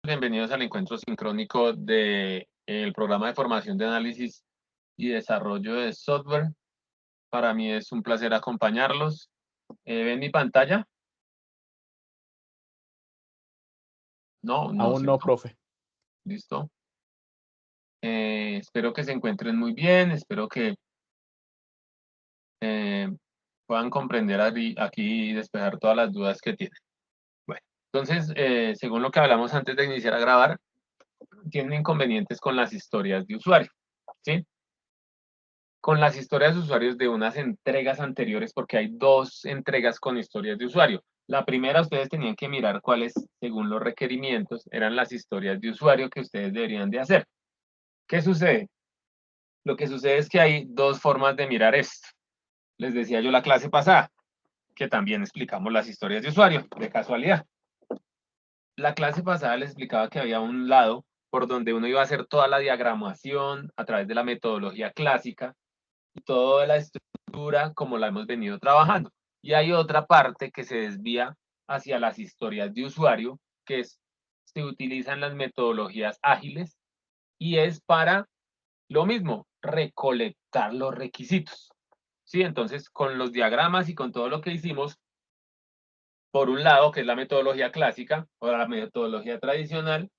Bienvenidos al encuentro sincrónico del programa de formación de análisis y desarrollo de software. Para mí es un placer acompañarlos. ¿Ven mi pantalla? No, Aún no, ¿cierto? profe. Listo. Espero que se encuentren muy bien. Espero que puedan comprender aquí y despejar todas las dudas que tienen. Bueno, entonces, según lo que hablamos antes de iniciar a grabar, tienen inconvenientes con las historias de usuario, ¿sí? Con las historias de usuarios de unas entregas anteriores, porque hay dos entregas con historias de usuario. La primera, ustedes tenían que mirar cuáles, según los requerimientos, eran las historias de usuario que ustedes deberían de hacer. ¿Qué sucede? Lo que sucede es que hay dos formas de mirar esto. Les decía yo la clase pasada, que también explicamos las historias de usuario, de casualidad. La clase pasada les explicaba que había un lado por donde uno iba a hacer toda la diagramación a través de la metodología clásica, y toda la estructura como la hemos venido trabajando. Y hay otra parte que se desvía hacia las historias de usuario, que se utilizan las metodologías ágiles y es para lo mismo, recolectar los requisitos. ¿Sí? Entonces, con los diagramas y con todo lo que hicimos, por un lado, que es la metodología clásica o la metodología tradicional,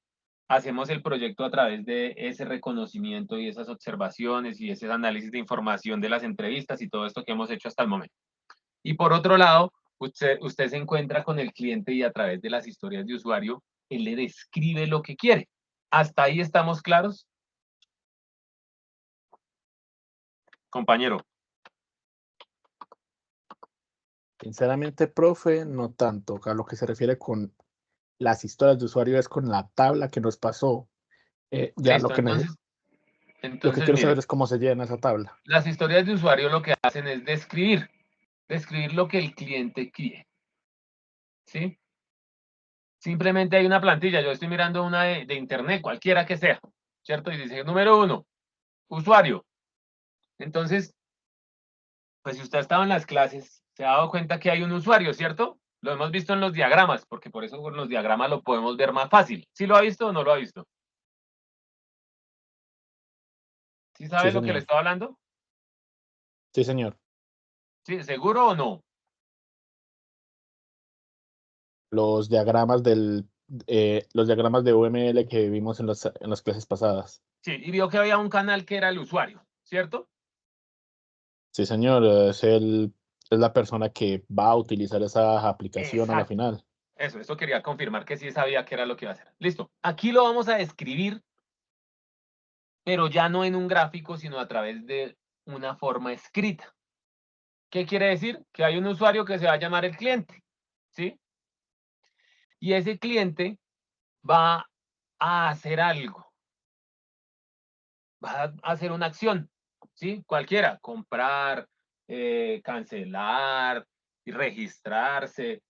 hacemos el proyecto a través de ese reconocimiento y esas observaciones y ese análisis de información de las entrevistas y todo esto que hemos hecho hasta el momento. Y por otro lado, usted se encuentra con el cliente y a través de las historias de usuario, él le describe lo que quiere. ¿Hasta ahí estamos claros? Compañero. Sinceramente, profe, no tanto. A lo que se refiere con las historias de usuario es con la tabla que nos pasó. Ya Listo, lo que entonces quiero saber mire, es cómo se llena esa tabla. las historias de usuario lo que hacen es describir lo que el cliente quiere. ¿Sí? Simplemente hay una plantilla, yo estoy mirando una de internet, cualquiera que sea, ¿cierto? Y dice, número 1, usuario. Entonces, pues si usted ha estado en las clases, se ha dado cuenta que hay un usuario, ¿cierto? Lo hemos visto en los diagramas, porque por eso con los diagramas lo podemos ver más fácil. ¿Sí lo ha visto o no lo ha visto? ¿Sí Sí, sabe lo que le señor. estoy hablando? Sí, señor. ¿Sí? ¿Seguro o no? Los diagramas los diagramas de UML que vimos en las clases pasadas. Sí, y vio que había un canal que era el usuario, ¿cierto? Sí, señor. Es la persona que va a utilizar esa aplicación a la Exacto. final. Eso quería confirmar que sí sabía qué era lo que iba a hacer. Listo. Aquí lo vamos a describir, pero ya no en un gráfico, sino a través de una forma escrita. ¿Qué quiere decir? Que hay un usuario que se va a llamar el cliente, ¿sí? Y ese cliente va a hacer algo, va a hacer una acción, ¿sí? Cualquiera, comprar, cancelar, registrarse,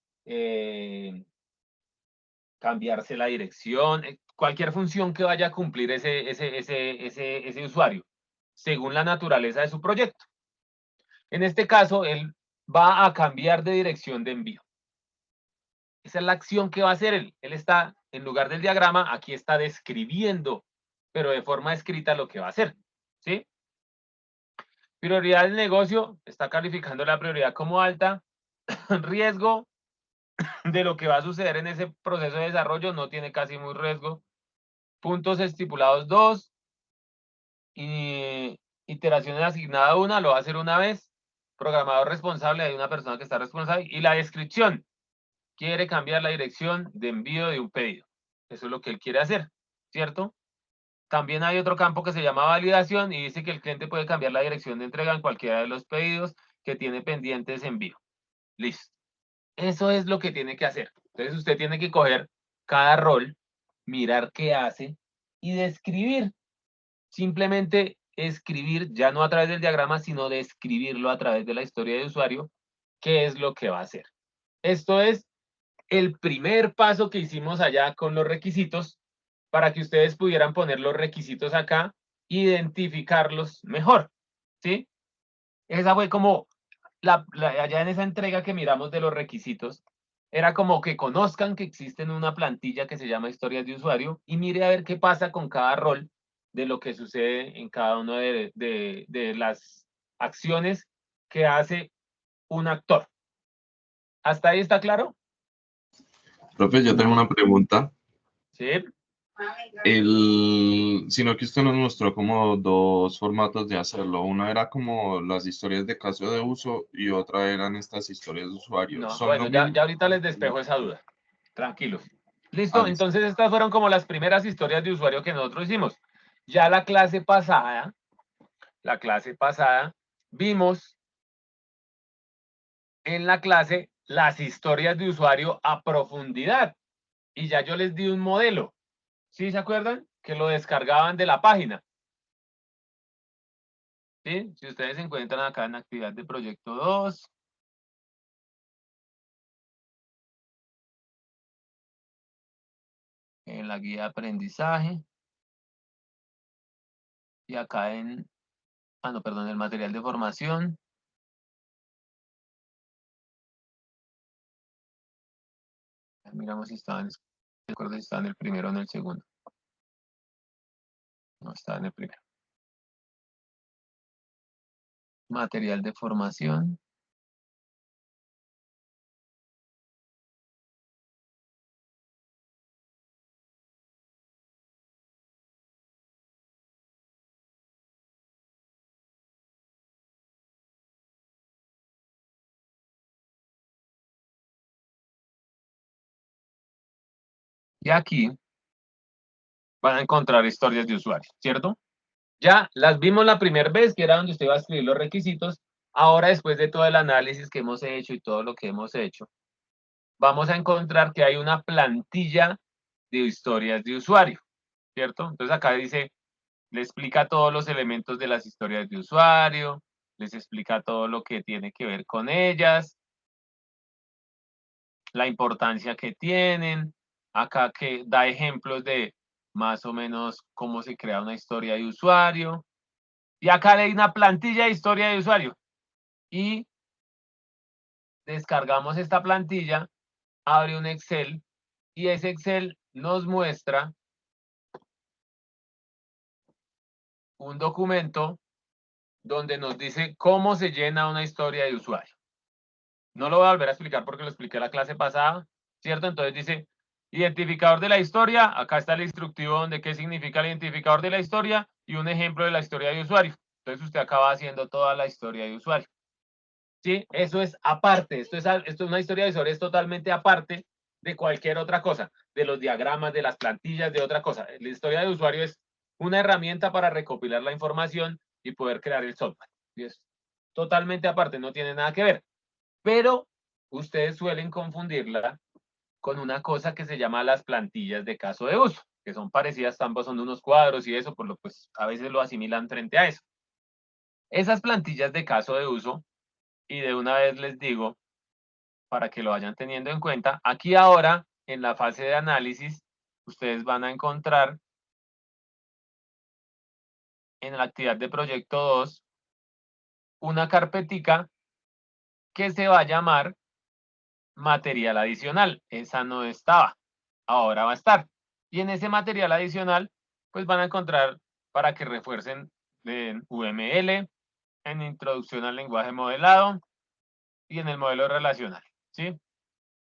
cambiarse la dirección, cualquier función que vaya a cumplir ese usuario, según la naturaleza de su proyecto. En este caso, él va a cambiar de dirección de envío. Esa es la acción que va a hacer él. Él está, en lugar del diagrama, aquí está describiendo, pero de forma escrita lo que va a hacer. ¿Sí? Prioridad del negocio, está calificando la prioridad como alta. Riesgo de lo que va a suceder en ese proceso de desarrollo, no tiene casi muy riesgo. Puntos estipulados 2. Y iteraciones asignadas 1, lo va a hacer una vez. Programador responsable, hay una persona que está responsable. Y la descripción, quiere cambiar la dirección de envío de un pedido. Eso es lo que él quiere hacer, ¿cierto? También hay otro campo que se llama validación y dice que el cliente puede cambiar la dirección de entrega en cualquiera de los pedidos que tiene pendientes envío. Listo. Eso es lo que tiene que hacer. Entonces usted tiene que coger cada rol, mirar qué hace y describir. Simplemente escribir, ya no a través del diagrama, sino de escribirlo a través de la historia de usuario, qué es lo que va a hacer. Esto es el primer paso que hicimos allá con los requisitos para que ustedes pudieran poner los requisitos acá, identificarlos mejor, ¿sí? Esa fue como allá en esa entrega que miramos de los requisitos, era como que conozcan que existe una plantilla que se llama historias de usuario y mire a ver qué pasa con cada rol de lo que sucede en cada una de las acciones que hace un actor. ¿Hasta ahí está claro? Profe, yo tengo una pregunta. Sí. Sino que usted nos mostró como dos formatos de hacerlo. Una era como las historias de caso de uso y otra eran estas historias de usuario. No, ¿Son lo bueno, ya mismo? ahorita les despejo esa duda. Tranquilos. Ah, Listo, listo. entonces estas fueron como las primeras historias de usuario que nosotros hicimos. Ya la clase pasada, vimos en la clase las historias de usuario a profundidad. Y ya yo les di un modelo. ¿Sí se acuerdan? Que lo descargaban de la página. ¿Sí? Si ustedes se encuentran acá en actividad de proyecto 2. En la guía de aprendizaje. Y acá en, no, perdón, el material de formación. Miramos si estaban, no recuerdo si estaba en el primero o en el segundo. No, estaba en el primero. Material de formación. Y aquí van a encontrar historias de usuario, ¿cierto? Ya las vimos la primera vez, que era donde usted va a escribir los requisitos. Ahora, después de todo el análisis que hemos hecho y todo lo que hemos hecho, vamos a encontrar que hay una plantilla de historias de usuario, ¿cierto? Entonces acá dice, le explica todos los elementos de las historias de usuario, les explica todo lo que tiene que ver con ellas, la importancia que tienen, acá que da ejemplos de más o menos cómo se crea una historia de usuario, y acá hay una plantilla de historia de usuario, y descargamos esta plantilla, abre un Excel, y ese Excel nos muestra un documento donde nos dice cómo se llena una historia de usuario. No lo voy a volver a explicar porque lo expliqué la clase pasada, ¿cierto? Entonces dice, identificador de la historia, acá está el instructivo donde qué significa el identificador de la historia y un ejemplo de la historia de usuario. Entonces usted acaba haciendo toda la historia de usuario. ¿Sí? Eso es aparte, esto es una historia de usuario, es totalmente aparte de cualquier otra cosa, de los diagramas, de las plantillas, de otra cosa. La historia de usuario es una herramienta para recopilar la información y poder crear el software. Y es totalmente aparte, no tiene nada que ver. Pero ustedes suelen confundirla con una cosa que se llama las plantillas de caso de uso, que son parecidas, ambos son unos cuadros y eso, por lo pues a veces lo asimilan frente a eso. Esas plantillas de caso de uso, y de una vez les digo, para que lo vayan teniendo en cuenta, aquí ahora, en la fase de análisis, ustedes van a encontrar en la actividad de proyecto 2 una carpetica que se va a llamar material adicional. Esa no estaba, ahora va a estar. Y en ese material adicional, pues van a encontrar para que refuercen en UML, en introducción al lenguaje modelado y en el modelo relacional, ¿sí?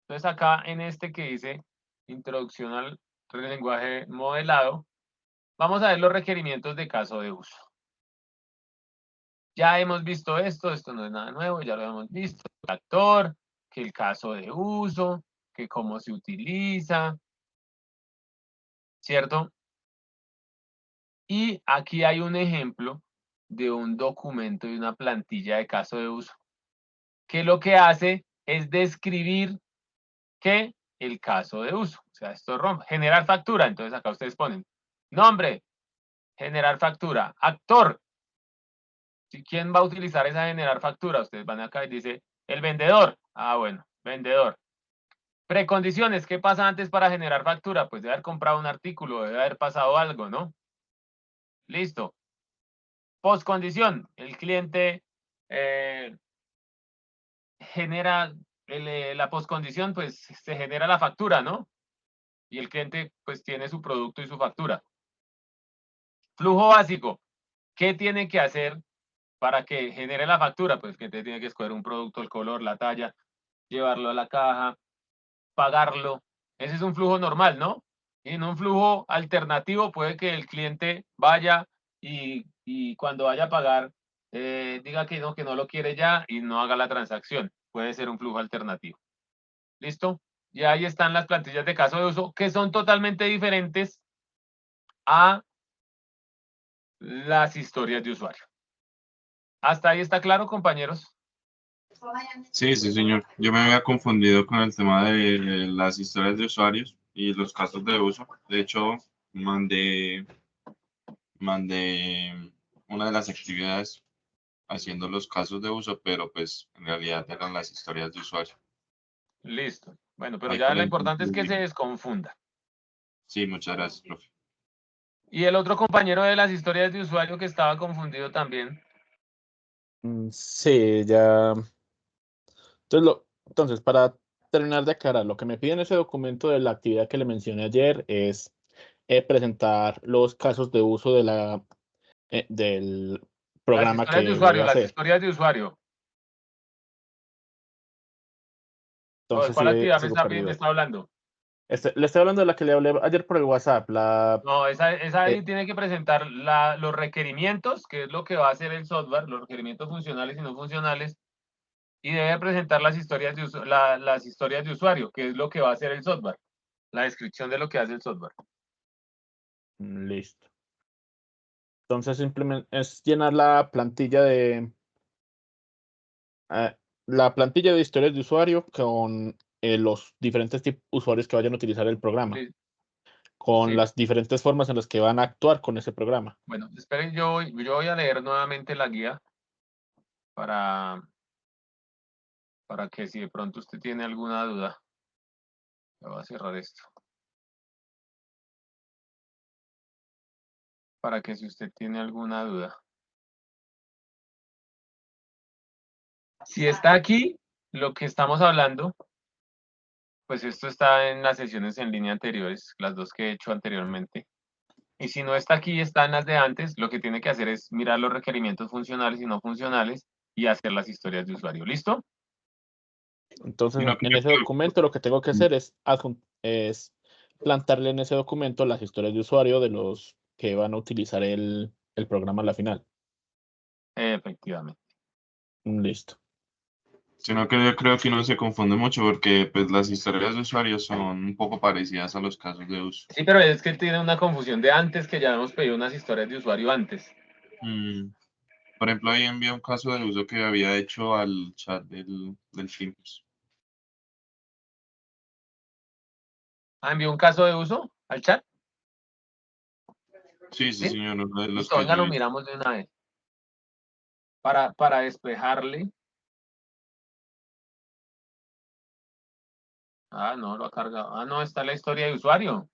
Entonces acá en este que dice introducción al lenguaje modelado, vamos a ver los requerimientos de caso de uso. Ya hemos visto esto no es nada nuevo, ya lo hemos visto. El actor, que el caso de uso, que cómo se utiliza, ¿cierto? Y aquí hay un ejemplo de un documento y una plantilla de caso de uso, que lo que hace es describir que el caso de uso. O sea, esto rompe. Generar factura. Entonces acá ustedes ponen nombre, generar factura, actor. ¿Quién va a utilizar esa generar factura? Ustedes van acá y dice el vendedor. Ah, bueno, vendedor. Precondiciones, ¿qué pasa antes para generar factura? Pues debe haber comprado un artículo, debe haber pasado algo, ¿no? Listo. Postcondición, el cliente genera la postcondición, pues se genera la factura, ¿no? Y el cliente pues tiene su producto y su factura. Flujo básico. ¿Qué tiene que hacer para que genere la factura? Pues que tiene que escoger un producto, el color, la talla, llevarlo a la caja, pagarlo. Ese es un flujo normal, ¿no? Y en un flujo alternativo puede que el cliente vaya y cuando vaya a pagar diga que no lo quiere ya y no haga la transacción. Puede ser un flujo alternativo. ¿Listo? Y ahí están las plantillas de caso de uso que son totalmente diferentes a las historias de usuario. ¿Hasta ahí está claro, compañeros? Sí, sí, señor. Yo me había confundido con el tema de las historias de usuarios y los casos de uso. De hecho, mandé una de las actividades haciendo los casos de uso, pero pues en realidad eran las historias de usuario. Listo. Bueno, pero Ahí ya fue lo la importante es que se inconfusión. desconfunda. Sí, muchas gracias, profe. Y el otro compañero de las historias de usuario que estaba confundido también. Sí, ya. Entonces, para terminar de aclarar, lo que me piden ese documento de la actividad que le mencioné ayer es presentar los casos de uso del Las programa historias de que voy usuario, a las hacer. historias de usuario. ¿O de Entonces, cuál sí, actividad sigo me perdido. está hablando? Le estoy hablando de la que le hablé ayer por el WhatsApp. No, esa ahí Eh, tiene que presentar los requerimientos, que es lo que va a hacer el software, los requerimientos funcionales y no funcionales, y debe presentar las historias las historias de usuario, que es lo que va a hacer el software, la descripción de lo que hace el software. Listo. Entonces, simplemente es llenar eh, la plantilla de historias de usuario con los diferentes usuarios que vayan a utilizar el programa, Li- con Sí, las diferentes formas en las que van a actuar con ese programa. bueno, esperen, yo voy a leer nuevamente la guía para, para que si de pronto usted tiene alguna duda, yo voy a cerrar esto, para que si usted tiene alguna duda. Si está aquí lo que estamos hablando, pues esto está en las sesiones en línea anteriores, las dos que he hecho anteriormente. Y si no está aquí, está en las de antes, lo que tiene que hacer es mirar los requerimientos funcionales y no funcionales y hacer las historias de usuario. ¿Listo? Entonces, Sino que en yo ese documento lo que tengo que hacer es plantarle en ese documento las historias de usuario de los que van a utilizar el programa a la final. Efectivamente. Listo. Sino que yo creo que uno se confunde mucho porque pues las historias de usuarios son un poco parecidas a los casos de uso. Sí, pero es que tiene una confusión de antes, que ya hemos pedido unas historias de usuario antes. Mm, Por ejemplo, ahí envié un caso de uso que había hecho al chat del Teams. Ah, envió un caso de uso al chat. Sí, sí, ¿Sí? señor, uno de los Listo, que venga, yo lo hice. miramos de una vez. Para despejarle. Ah, no, lo ha cargado. Ah, no, está la historia de usuario.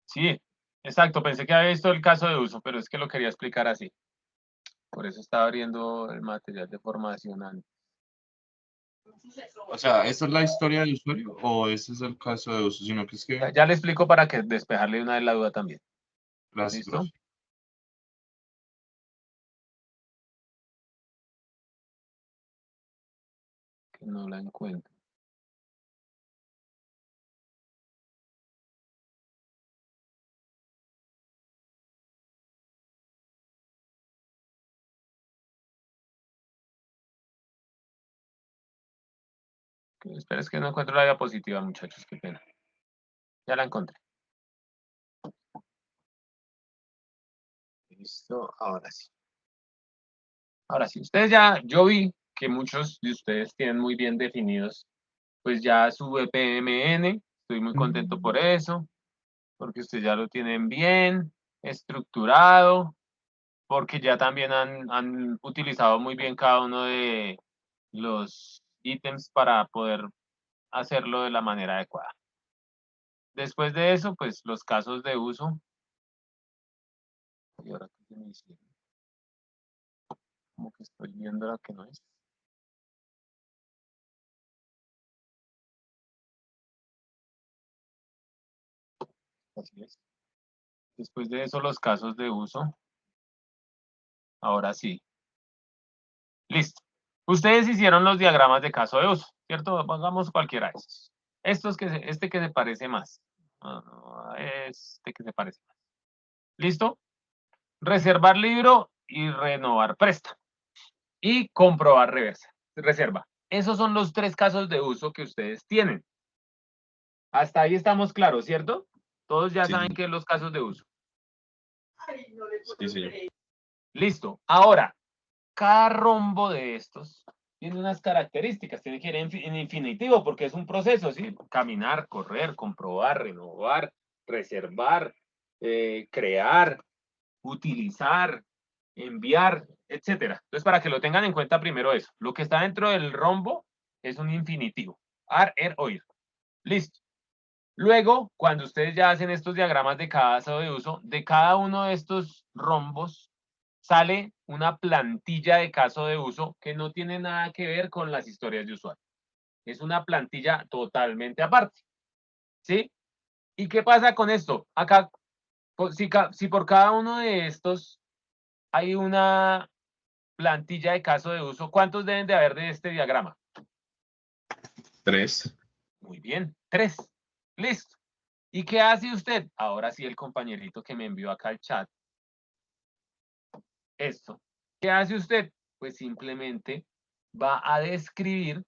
Sí, exacto. Pensé que había visto el caso de uso, pero es que lo quería explicar así. Por eso estaba abriendo el material de formación antes. O sea, ¿esta es la historia del usuario o este es el caso de uso? Sino que es que, Ya le explico para que despejarle de una vez la duda también. gracias, ¿Listo? profe. Que no la encuentro. Espera, es que no encuentro la diapositiva, muchachos. Qué pena. Ya la encontré. Listo, ahora sí. Ahora sí, yo vi que muchos de ustedes tienen muy bien definidos, pues ya su EPMN. Estoy muy contento por eso, porque ustedes ya lo tienen bien estructurado, porque ya también han utilizado muy bien cada uno de los ítems para poder hacerlo de la manera adecuada. Después de eso, pues los casos de uso. Y ahora que se me hicieron, como que estoy viendo la que no es. Así es. Después de eso, los casos de uso. Ahora sí. Listo. Ustedes hicieron los diagramas de caso de uso, ¿cierto? Hagamos cualquiera de esos. Este que se parece más. Este que se parece más. ¿Listo? Reservar libro y renovar préstamo. Y comprobar reserva. Esos son los 3 casos de uso que ustedes tienen. Hasta ahí estamos claros, ¿cierto? Todos ya Sí. saben qué es los casos de uso. Sí, señor. Listo. Ahora, cada rombo de estos tiene unas características. Tiene que ir en infinitivo porque es un proceso, ¿sí? Caminar, correr, comprobar, renovar, reservar, crear, utilizar, enviar, etcétera. Entonces, para que lo tengan en cuenta primero eso. Lo que está dentro del rombo es un infinitivo. Ar, oír. Listo. Luego, cuando ustedes ya hacen estos diagramas de caso de uso, de cada uno de estos rombos sale una plantilla de caso de uso que no tiene nada que ver con las historias de usuario. Es una plantilla totalmente aparte. ¿Sí? ¿Y qué pasa con esto? Acá, si por cada uno de estos hay una plantilla de caso de uso, ¿cuántos deben de haber de este diagrama? 3. Muy bien, 3. Listo. ¿Y qué hace usted? Ahora sí, el compañerito que me envió acá al chat. Esto. ¿Qué hace usted? Pues simplemente va a describir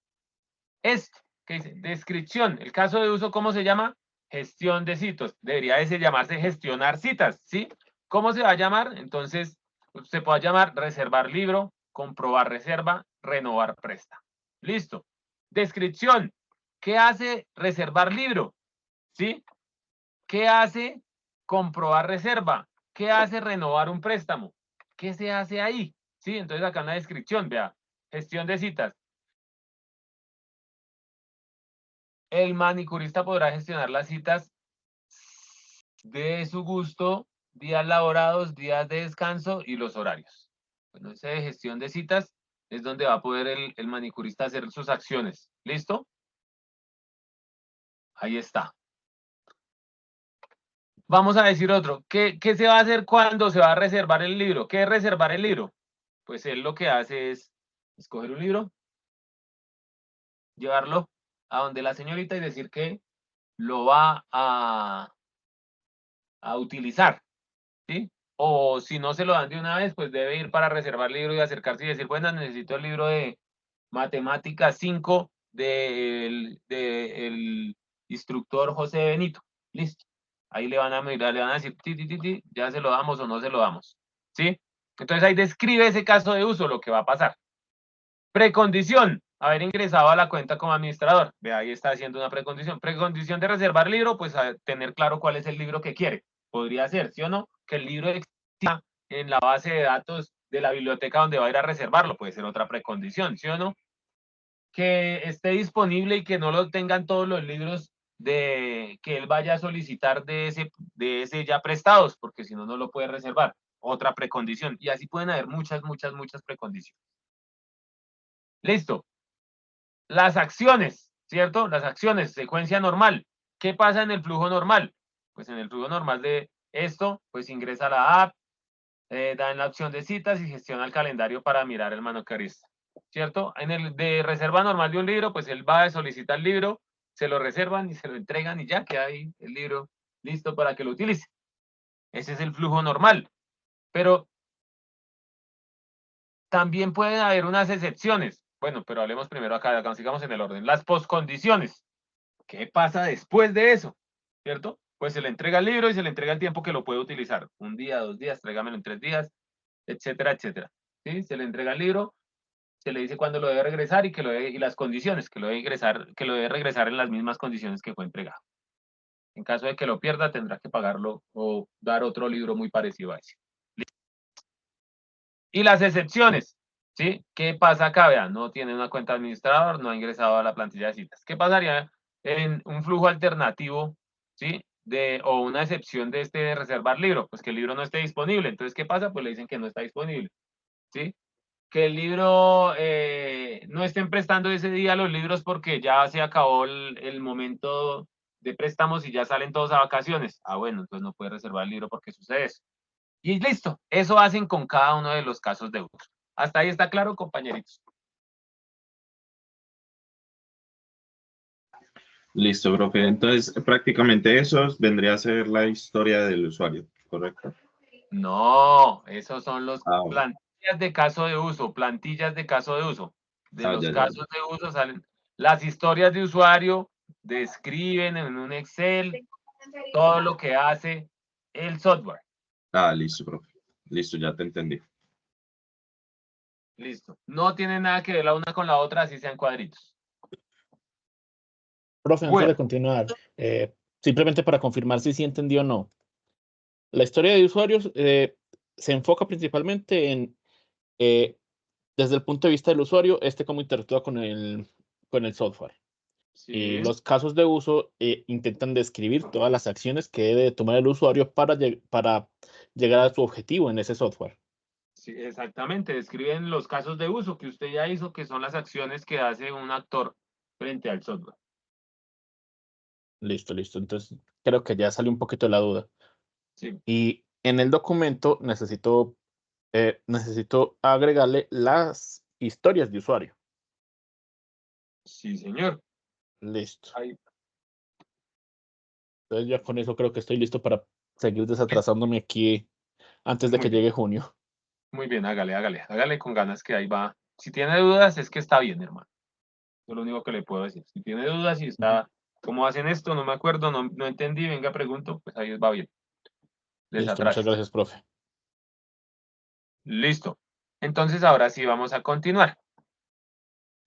esto. ¿Qué dice? Descripción. El caso de uso, ¿cómo se llama? Gestión de citas. Debería de llamarse gestionar citas, ¿sí? ¿Cómo se va a llamar? Entonces, se puede llamar reservar libro, comprobar reserva, renovar préstamo. Listo. Descripción. ¿Qué hace reservar libro? ¿Sí? ¿Qué hace comprobar reserva? ¿Qué hace renovar un préstamo? ¿Qué se hace ahí? ¿Sí? Entonces acá en la descripción, vea, gestión de citas. El manicurista podrá gestionar las citas de su gusto, días laborados, días de descanso y los horarios. Bueno, esa de gestión de citas es donde va a poder el manicurista hacer sus acciones. ¿Listo? Ahí está. Vamos a decir otro. ¿Qué se va a hacer cuando se va a reservar el libro? ¿Qué es reservar el libro? Pues él lo que hace es escoger un libro, llevarlo a donde la señorita y decir que lo va a utilizar, ¿sí? O si no se lo dan de una vez, pues debe ir para reservar el libro y acercarse y decir, bueno, necesito el libro de Matemáticas 5 del instructor José Benito. Listo. Ahí le van a mirar, le van a decir, ya se lo damos o no se lo damos, ¿sí? Entonces ahí describe ese caso de uso, lo que va a pasar. Precondición, haber ingresado a la cuenta como administrador. Ve, ahí está haciendo una precondición. Precondición de reservar libro, pues tener claro cuál es el libro que quiere. Podría ser, ¿sí o no? Que el libro exista en la base de datos de la biblioteca donde va a ir a reservarlo. Puede ser otra precondición, ¿sí o no? Que esté disponible y que no lo tengan todos los libros que él vaya a solicitar de ese ya prestados, porque si no, no lo puede reservar. Otra precondición. Y así pueden haber muchas precondiciones. Listo. Las acciones, ¿cierto? Las acciones, secuencia normal. ¿Qué pasa en el flujo normal? Pues en el flujo normal de esto, pues ingresa a la app, da en la opción de citas y gestiona el calendario para mirar el manucarista, ¿cierto? En el de reserva normal de un libro, pues él va a solicitar el libro, se lo reservan y se lo entregan y ya queda ahí el libro listo para que lo utilice. Ese es el flujo normal. Pero también pueden haber unas excepciones. Bueno, pero hablemos primero acá, sigamos en el orden. Las poscondiciones. ¿Qué pasa después de eso? ¿Cierto? Pues se le entrega el libro y se le entrega el tiempo que lo puede utilizar. 1 día, 2 días, tráigamelo en 3 días, etcétera, etcétera. ¿Sí? Se le entrega el libro, se le dice cuándo lo debe regresar y las condiciones, que lo debe regresar en las mismas condiciones que fue entregado. En caso de que lo pierda, tendrá que pagarlo o dar otro libro muy parecido a ese. Y las excepciones, ¿sí? ¿Qué pasa acá? Vean, no tiene una cuenta administrador, no ha ingresado a la plantilla de citas. ¿Qué pasaría en un flujo alternativo, ¿sí? O una excepción de este de reservar libro, pues que el libro no esté disponible. Entonces, ¿qué pasa? Pues le dicen que no está disponible, ¿sí? Que el libro no estén prestando ese día los libros porque ya se acabó el momento de préstamos y ya salen todos a vacaciones. Ah, bueno, entonces no puede reservar el libro porque sucede eso. Y listo, eso hacen con cada uno de los casos de uso. ¿Hasta ahí está claro, compañeritos? Listo, profe. Entonces, prácticamente eso vendría a ser la historia del usuario, ¿correcto? No, esos son los Ah, bueno. plantillas de caso de uso, plantillas de caso de uso. De los Ya. casos de uso salen las historias de usuario, describen en un Excel todo lo que hace el software. Listo, profe. Listo, ya te entendí. Listo. No tiene nada que ver la una con la otra, así sean cuadritos. Profe, antes Bueno, de continuar, simplemente para confirmar si sí entendió o no. La historia de usuarios se enfoca principalmente en, desde el punto de vista del usuario, cómo interactúa con el software. Y sí, los casos de uso intentan describir todas las acciones que debe tomar el usuario para llegar a su objetivo en ese software. sí, exactamente. Describen los casos de uso que usted ya hizo, que son las acciones que hace un actor frente al software. Listo, listo. Entonces, creo que ya salió un poquito de la duda. Sí, Y en el documento necesito agregarle las historias de usuario. sí, señor. Listo. Ahí. Entonces ya con eso creo que estoy listo para seguir desatrasándome aquí antes de Muy que bien, llegue junio. muy bien, hágale con ganas que ahí va. Si tiene dudas, es que está bien, hermano. Es lo único que le puedo decir. Si tiene dudas y Ujú. está, ¿cómo hacen esto? No me acuerdo, no entendí, venga, pregunto, pues ahí va bien. Listo, muchas Desatrases. gracias, profe. Listo. Entonces ahora sí vamos a continuar.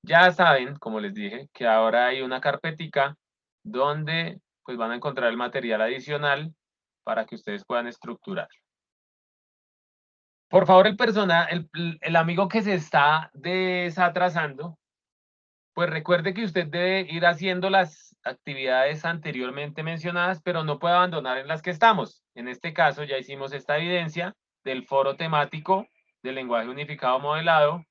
Ya saben, como les dije, que ahora hay una carpetica donde pues van a encontrar el material adicional para que ustedes puedan estructurar. Por favor, el amigo que se está desatrasando, pues recuerde que usted debe ir haciendo las actividades anteriormente mencionadas, pero no puede abandonar en las que estamos. En este caso ya hicimos esta evidencia del foro temático del lenguaje unificado modelado.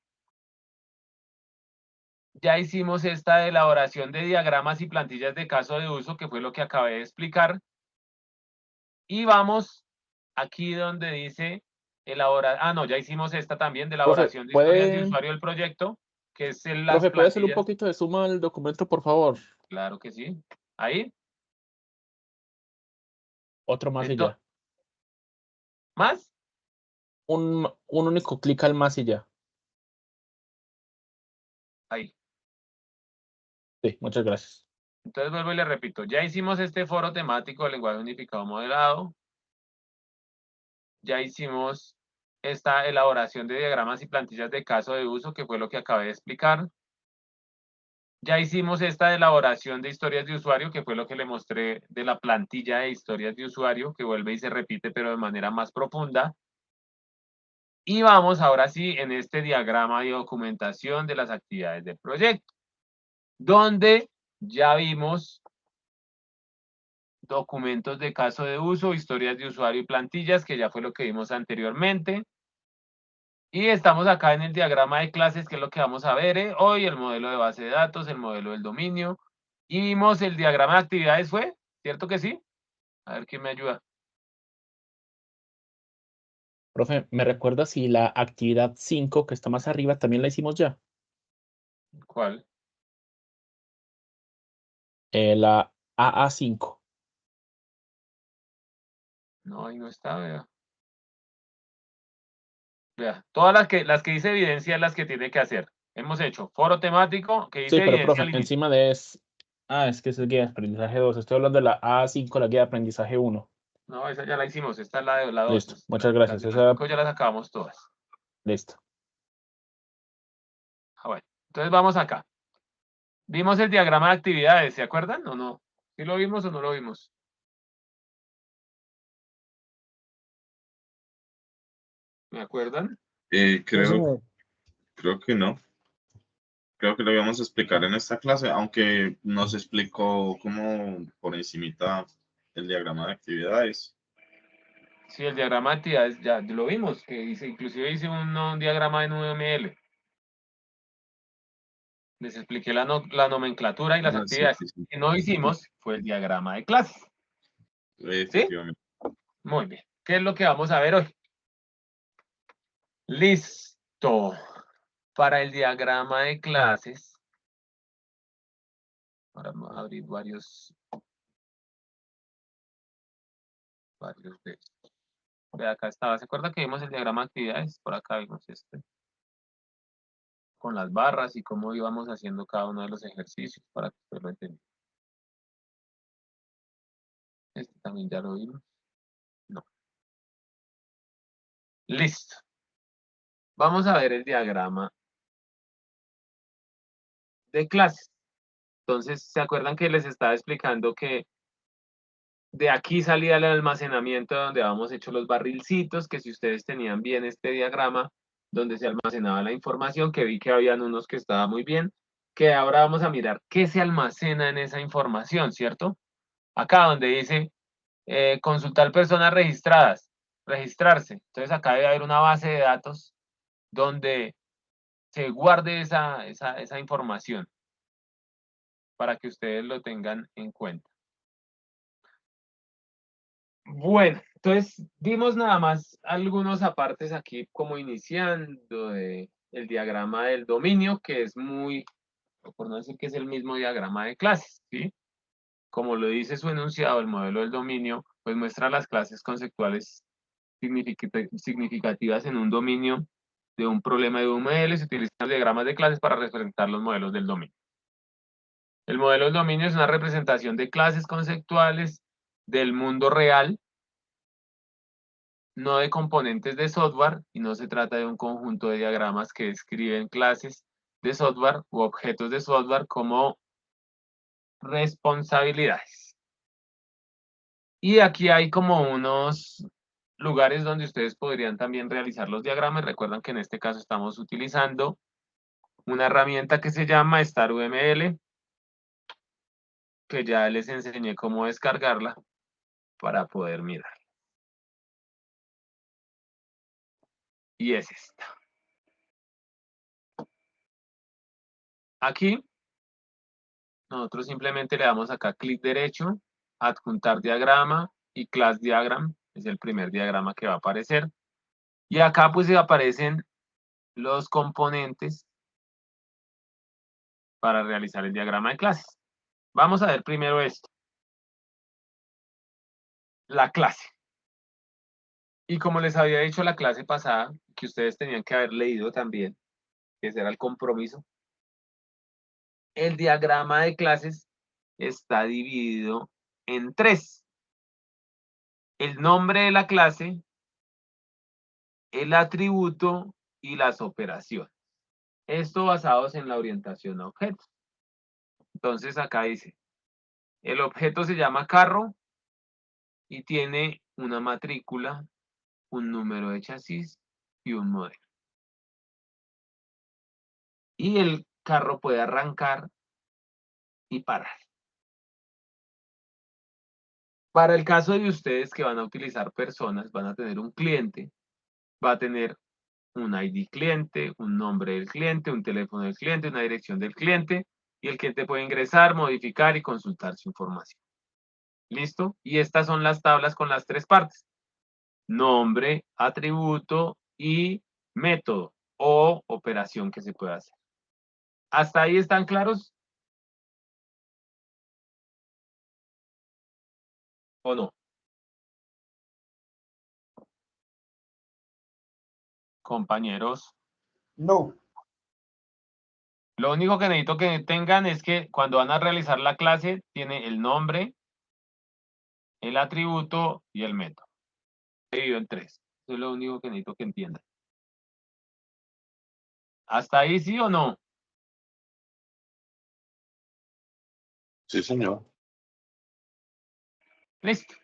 Ya hicimos esta elaboración de diagramas y plantillas de caso de uso, que fue lo que acabé de explicar. Y vamos aquí donde dice elaborar. Ah, no, ya hicimos esta también de Profe, elaboración de historias de ¿puede, usuario del proyecto, que es las profe, ¿puede hacerle un plantillas. poquito de suma al documento, por favor? Claro que sí. Ahí. Otro más y Entonces, ya. ¿más? Un único clic al más y ya. Ahí. Sí, muchas gracias. Entonces vuelvo y le repito. Ya hicimos este foro temático del lenguaje unificado modelado. Ya hicimos esta elaboración de diagramas y plantillas de caso de uso, que fue lo que acabé de explicar. Ya hicimos esta elaboración de historias de usuario, que fue lo que le mostré de la plantilla de historias de usuario, que vuelve y se repite, pero de manera más profunda. Y vamos ahora sí en este diagrama de documentación de las actividades del proyecto, donde ya vimos documentos de caso de uso, historias de usuario y plantillas, que ya fue lo que vimos anteriormente. Y estamos acá en el diagrama de clases, que es lo que vamos a ver hoy, el modelo de base de datos, el modelo del dominio. Y vimos el diagrama de actividades, ¿fue? ¿Cierto que sí? A ver quién me ayuda. Profe, ¿me recuerda si la actividad 5 que está más arriba también la hicimos ya? ¿Cuál? La AA5. No, ahí no está, vea. Vea, todas las que dice evidencia las que tiene que hacer. Hemos hecho foro temático que Sí, dice pero evidencia profe, al inicio. encima de es. Ah, es que es el guía de aprendizaje 2. Estoy hablando de la A5, la guía de aprendizaje 1. No, esa ya la hicimos, esta es la de la 2. Listo, muchas Las gracias. de la 5 ya las acabamos todas. Listo. Ah, bueno, entonces vamos acá. Vimos el diagrama de actividades, ¿se acuerdan o no? ¿Sí lo vimos o no lo vimos? ¿Me acuerdan? Creo que no. Creo que lo íbamos a explicar en esta clase, aunque nos explicó como por encimita el diagrama de actividades. Sí, el diagrama de actividades ya lo vimos, que inclusive hice un diagrama en UML. Les expliqué la nomenclatura y las Ah, sí, actividades. sí, sí. Que no hicimos fue el diagrama de clases. Efectivamente. Muy bien. ¿Qué es lo que vamos a ver hoy? Listo. Para el diagrama de clases, ahora vamos a abrir varios de estos. De acá estaba. ¿Se acuerda que vimos el diagrama de actividades? Por acá vimos este. Con las barras y cómo íbamos haciendo cada uno de los ejercicios para que usted lo entienda. Este también ya lo vimos. No. Listo. Vamos a ver el diagrama de clases. Entonces, ¿se acuerdan que les estaba explicando que de aquí salía el almacenamiento donde habíamos hecho los barrilcitos, que si ustedes tenían bien este diagrama, donde se almacenaba la información, que vi que habían unos que estaba muy bien, que ahora vamos a mirar qué se almacena en esa información, ¿cierto? Acá donde dice consultar personas registradas, registrarse. Entonces acá debe haber una base de datos donde se guarde esa información para que ustedes lo tengan en cuenta. Bueno, entonces dimos nada más algunos apartes aquí como iniciando de el diagrama del dominio, que es muy, por no decir que es el mismo diagrama de clases, ¿sí? Como lo dice su enunciado, el modelo del dominio, pues muestra las clases conceptuales significativas en un dominio de un problema de UML. Se utilizan los diagramas de clases para representar los modelos del dominio. El modelo del dominio es una representación de clases conceptuales del mundo real, no de componentes de software, y no se trata de un conjunto de diagramas que describen clases de software u objetos de software como responsabilidades. Y aquí hay como unos lugares donde ustedes podrían también realizar los diagramas. Recuerdan que en este caso estamos utilizando una herramienta que se llama StarUML, que ya les enseñé cómo descargarla para poder mirar. Y es esta. Aquí, nosotros simplemente le damos acá clic derecho, adjuntar diagrama y class diagram, es el primer diagrama que va a aparecer. Y acá pues aparecen los componentes para realizar el diagrama de clases. Vamos a ver primero esto. La clase. Y como les había dicho la clase pasada, que ustedes tenían que haber leído también, que ese era el compromiso, el diagrama de clases está dividido en tres. El nombre de la clase, el atributo y las operaciones. Esto basados en la orientación a objetos. Entonces acá dice, el objeto se llama carro y tiene una matrícula, un número de chasis y un modelo. Y el carro puede arrancar y parar. Para el caso de ustedes que van a utilizar personas, van a tener un cliente, va a tener un ID cliente, un nombre del cliente, un teléfono del cliente, una dirección del cliente, y el cliente puede ingresar, modificar y consultar su información. ¿Listo? Y estas son las tablas con las tres partes. Nombre, atributo y método o operación que se puede hacer. ¿Hasta ahí están claros? ¿O no? Compañeros. No. Lo único que necesito que tengan es que cuando van a realizar la clase, tiene el nombre, el atributo y el método. Dividido en tres. Eso es lo único que necesito que entiendan. ¿Hasta ahí sí o no? Sí, señor. Listo.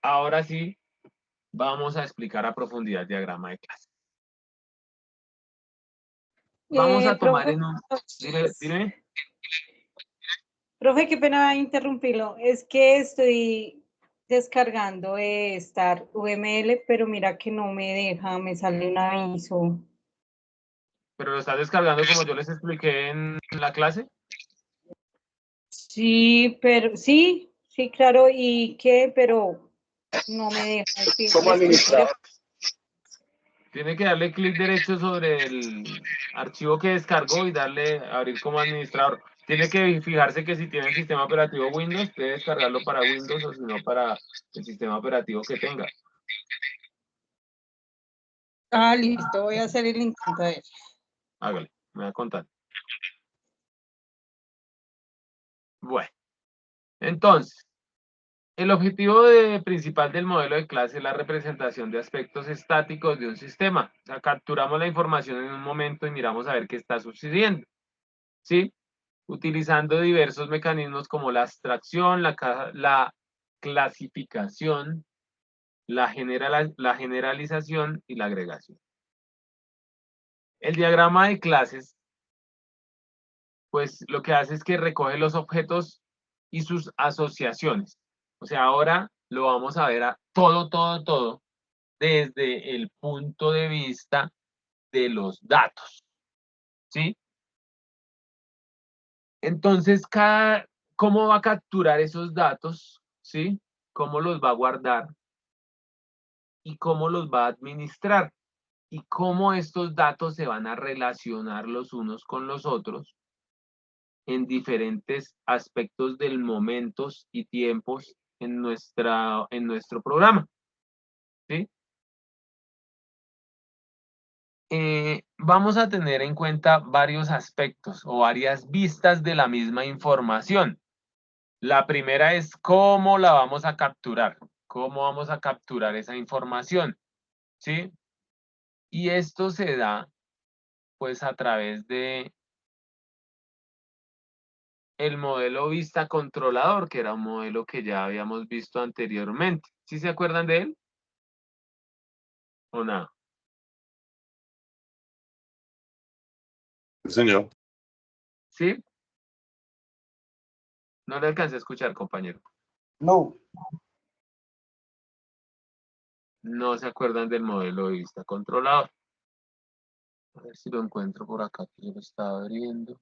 Ahora sí, vamos a explicar a profundidad el diagrama de clase. Vamos a tomar en un... Dime. Profe, qué pena interrumpirlo. Es que estoy descargando StarUML, pero mira que no me deja, me sale un aviso. ¿Pero lo estás descargando como yo les expliqué en la clase? Sí, pero sí, claro. ¿Y qué? Pero no me deja. Sí, ¿Cómo administrar? Tiene que darle clic derecho sobre el archivo que descargó y darle a abrir como administrador. Tiene que fijarse que si tiene el sistema operativo Windows, debe descargarlo para Windows o si no para el sistema operativo que tenga. Ah, listo, voy a hacer el intento de eso. Hágale, me va a contar. Bueno, entonces, el objetivo principal del modelo de clase es la representación de aspectos estáticos de un sistema. O sea, capturamos la información en un momento y miramos a ver qué está sucediendo. ¿Sí? Utilizando diversos mecanismos como la abstracción, la clasificación, la generalización y la agregación. El diagrama de clases, pues lo que hace es que recoge los objetos y sus asociaciones. O sea, ahora lo vamos a ver a todo desde el punto de vista de los datos. ¿Sí? Entonces, ¿cómo va a capturar esos datos? ¿Sí? ¿Cómo los va a guardar? ¿Y cómo los va a administrar? ¿Y cómo estos datos se van a relacionar los unos con los otros en diferentes aspectos del momentos y tiempos en nuestro programa? ¿Sí? Vamos a tener en cuenta varios aspectos o varias vistas de la misma información. La primera es cómo la vamos a capturar, cómo vamos a capturar esa información, ¿sí? Y esto se da, pues, a través de el modelo vista controlador, que era un modelo que ya habíamos visto anteriormente. ¿Sí se acuerdan de él? ¿O no? Sí, señor. ¿Sí? No le alcancé a escuchar, compañero. No. No se acuerdan del modelo de vista controlador. A ver si lo encuentro por acá, que yo lo estaba abriendo.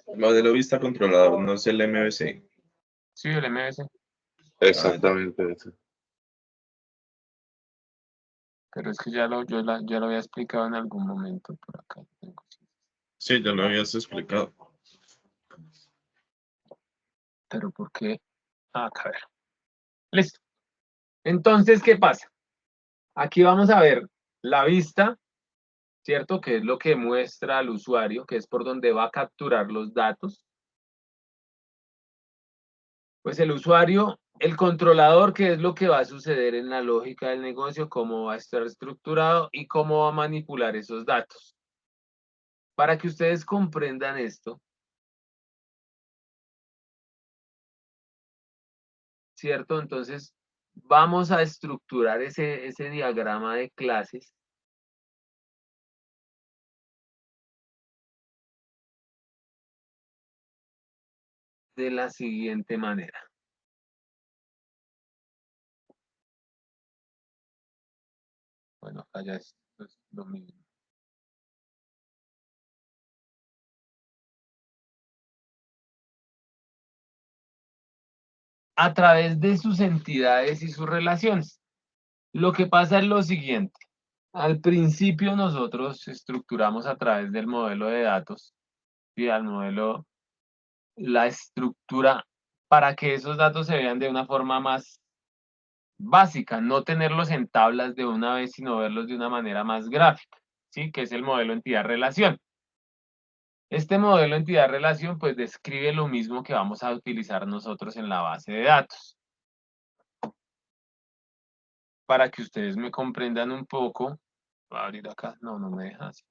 El modelo vista controlador no es el MVC. Sí, el MS. Exactamente eso. Pero es que ya lo había explicado en algún momento por acá. Sí, ya lo habías explicado. Pero ¿por qué? Ah, acá, a ver. Listo. Entonces, ¿qué pasa? Aquí vamos a ver la vista, ¿cierto? Que es lo que muestra al usuario, que es por donde va a capturar los datos. Pues el usuario, el controlador, que es lo que va a suceder en la lógica del negocio, cómo va a estar estructurado y cómo va a manipular esos datos. Para que ustedes comprendan esto, ¿cierto? Entonces, vamos a estructurar ese diagrama de clases de la siguiente manera. Bueno, acá ya es lo mismo. A través de sus entidades y sus relaciones. Lo que pasa es lo siguiente. Al principio nosotros estructuramos a través del modelo de datos y al modelo, la estructura para que esos datos se vean de una forma más básica, no tenerlos en tablas de una vez, sino verlos de una manera más gráfica, ¿sí? Que es el modelo entidad-relación. Este modelo entidad-relación pues describe lo mismo que vamos a utilizar nosotros en la base de datos. Para que ustedes me comprendan un poco, voy a abrir acá, no me deja así.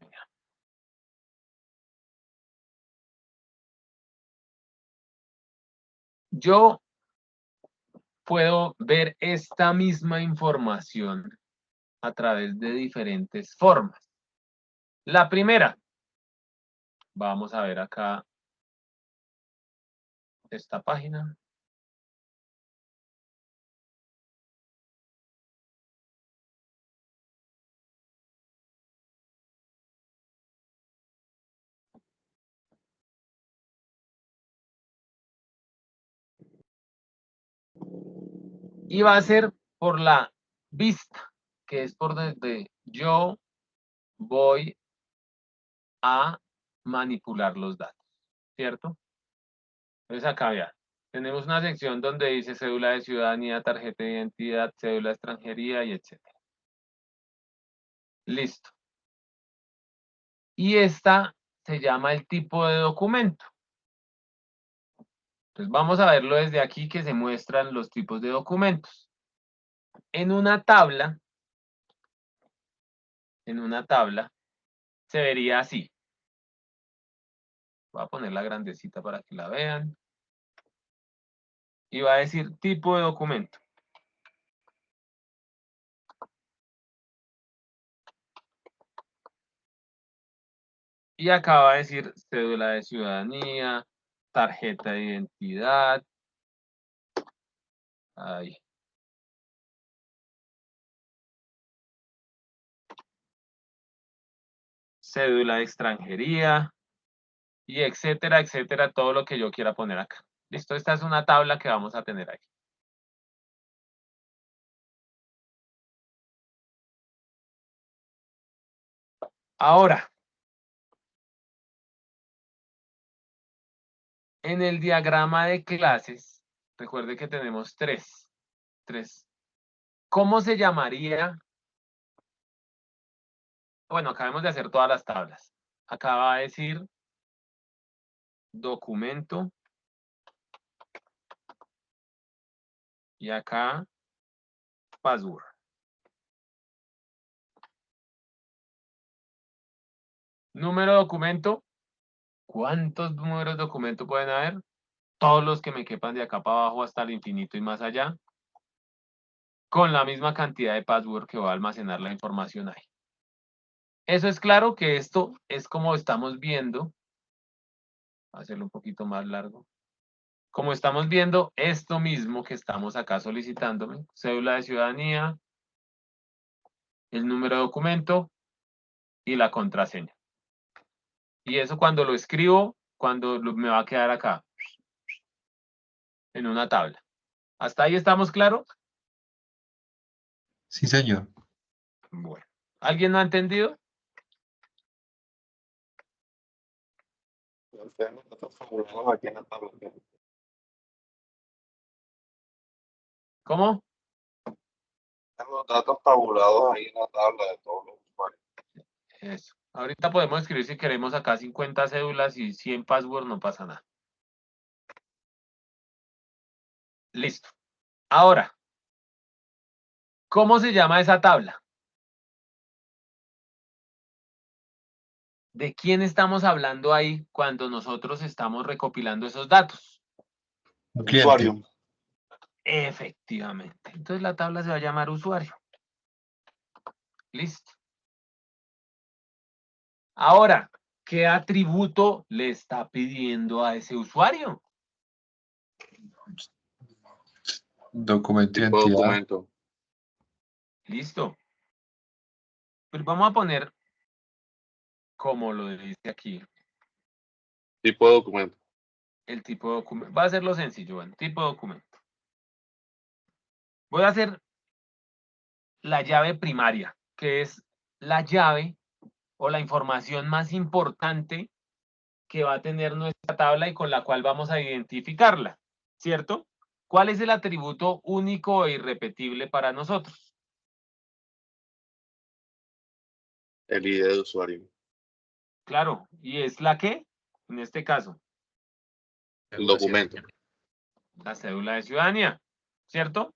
Yo puedo ver esta misma información a través de diferentes formas. La primera, vamos a ver acá esta página. Y va a ser por la vista, que es por donde yo voy a manipular los datos, ¿cierto? Entonces acá ya, tenemos una sección donde dice cédula de ciudadanía, tarjeta de identidad, cédula de extranjería y etcétera. Listo. Y esta se llama el tipo de documento. Entonces vamos a verlo desde aquí que se muestran los tipos de documentos. En una tabla se vería así. Voy a poner la grandecita para que la vean. Y va a decir tipo de documento. Y acá va a decir cédula de ciudadanía, tarjeta de identidad. Ahí. Cédula de extranjería. Y etcétera, etcétera, todo lo que yo quiera poner acá. Listo, esta es una tabla que vamos a tener aquí. Ahora, en el diagrama de clases, recuerde que tenemos tres. ¿Cómo se llamaría? Bueno, acabamos de hacer todas las tablas. Acá va a decir documento. Y acá password. Número de documento. ¿Cuántos números de documento pueden haber? Todos los que me quepan de acá para abajo hasta el infinito y más allá. Con la misma cantidad de password que va a almacenar la información ahí. Eso es claro que esto es como estamos viendo. Voy a hacerlo un poquito más largo. Como estamos viendo, esto mismo que estamos acá solicitándome, cédula de ciudadanía, el número de documento y la contraseña. Y eso cuando lo escribo, me va a quedar acá, en una tabla. ¿Hasta ahí estamos claros? Sí, señor. Bueno. ¿Alguien no ha entendido? Tenemos datos formulados aquí en la tabla. ¿Cómo? Tenemos datos tabulados ahí en la tabla de todos los usuarios. Eso. Ahorita podemos escribir si queremos acá 50 cédulas y 100 passwords, no pasa nada. Listo. Ahora, ¿cómo se llama esa tabla? ¿De quién estamos hablando ahí cuando nosotros estamos recopilando esos datos? Un cliente. Usuario. Efectivamente. Entonces la tabla se va a llamar usuario. Listo. Ahora, ¿qué atributo le está pidiendo a ese usuario? Documento de Tipo de identidad. documento. Listo. Pues vamos a poner, como lo dice aquí, Tipo de documento. el tipo de documento. Va a ser lo sencillo, bueno, tipo de documento. Voy a hacer la llave primaria, que es la llave o la información más importante que va a tener nuestra tabla y con la cual vamos a identificarla, ¿cierto? ¿Cuál es el atributo único e irrepetible para nosotros? El ID de usuario. Claro, ¿y es la qué? En este caso, El documento. la cédula de ciudadanía, ¿cierto?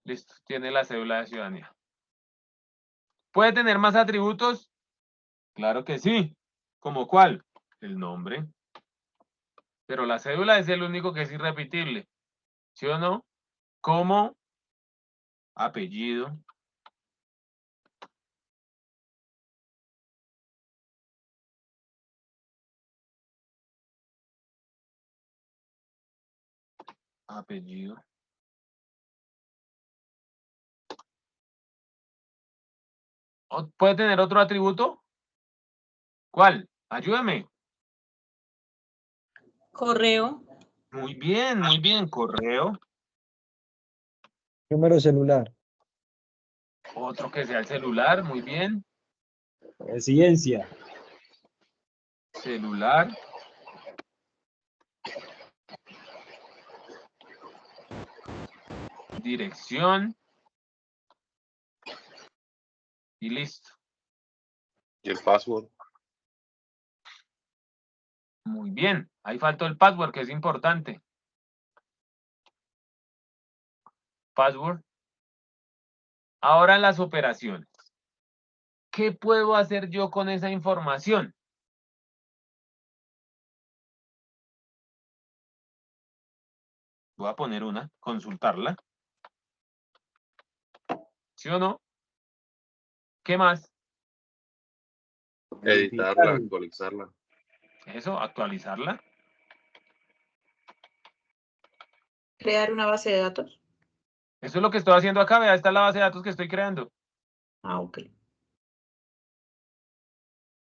Listo, tiene la cédula de ciudadanía. ¿Puede tener más atributos? Claro que sí. ¿Cómo cuál? El nombre. Pero la cédula es el único que es irrepetible. ¿Sí o no? Como apellido. Apellido. ¿Puede tener otro atributo? ¿Cuál? Ayúdame. Correo. Muy bien, correo. Número celular. Otro que sea el celular, muy bien. Residencia. Celular. Dirección. Y listo. ¿Y el password? Muy bien. Ahí faltó el password, que es importante. Password. Ahora las operaciones. ¿Qué puedo hacer yo con esa información? Voy a poner una, consultarla. ¿Sí o no? ¿Qué más? Editarla, actualizarla. Eso, actualizarla. Crear una base de datos. Eso es lo que estoy haciendo acá. Vea, esta es la base de datos que estoy creando. Ah, ok.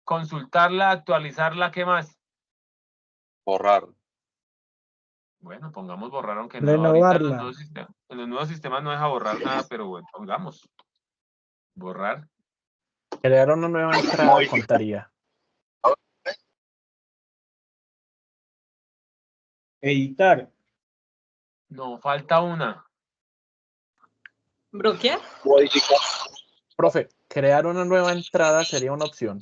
Consultarla, actualizarla, ¿qué más? Borrar. Bueno, pongamos borrar, aunque no, ahorita Renovarla. en los nuevos sistemas no deja borrar nada, pero bueno, pongamos. Borrar. Crear una nueva entrada contaría. Editar. No, falta una. Bloquear. Modificar. Profe, crear una nueva entrada sería una opción.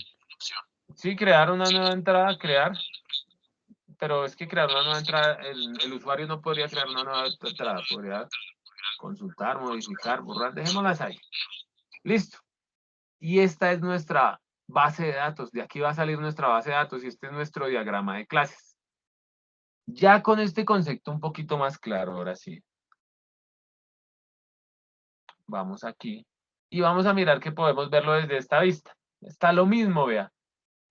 Sí, crear una nueva entrada, crear. Pero es que crear una nueva entrada, el usuario no podría crear una nueva entrada, podría consultar, modificar, borrar, dejémoslas ahí. Listo. Y esta es nuestra base de datos. De aquí va a salir nuestra base de datos y este es nuestro diagrama de clases. Ya con este concepto un poquito más claro, ahora sí. Vamos aquí y vamos a mirar que podemos verlo desde esta vista. Está lo mismo, vea,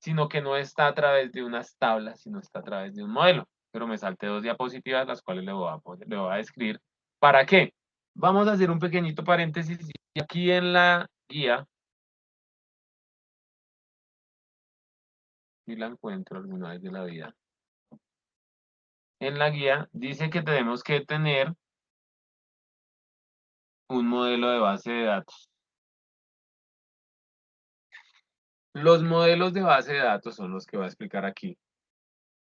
sino que no está a través de unas tablas, sino está a través de un modelo. Pero me salté 2 diapositivas, las cuales le voy a describir. ¿Para qué? Vamos a hacer un pequeñito paréntesis y aquí en la guía, si la encuentro alguna vez de la vida, en la guía dice que tenemos que tener un modelo de base de datos. Los modelos de base de datos son los que voy a explicar aquí,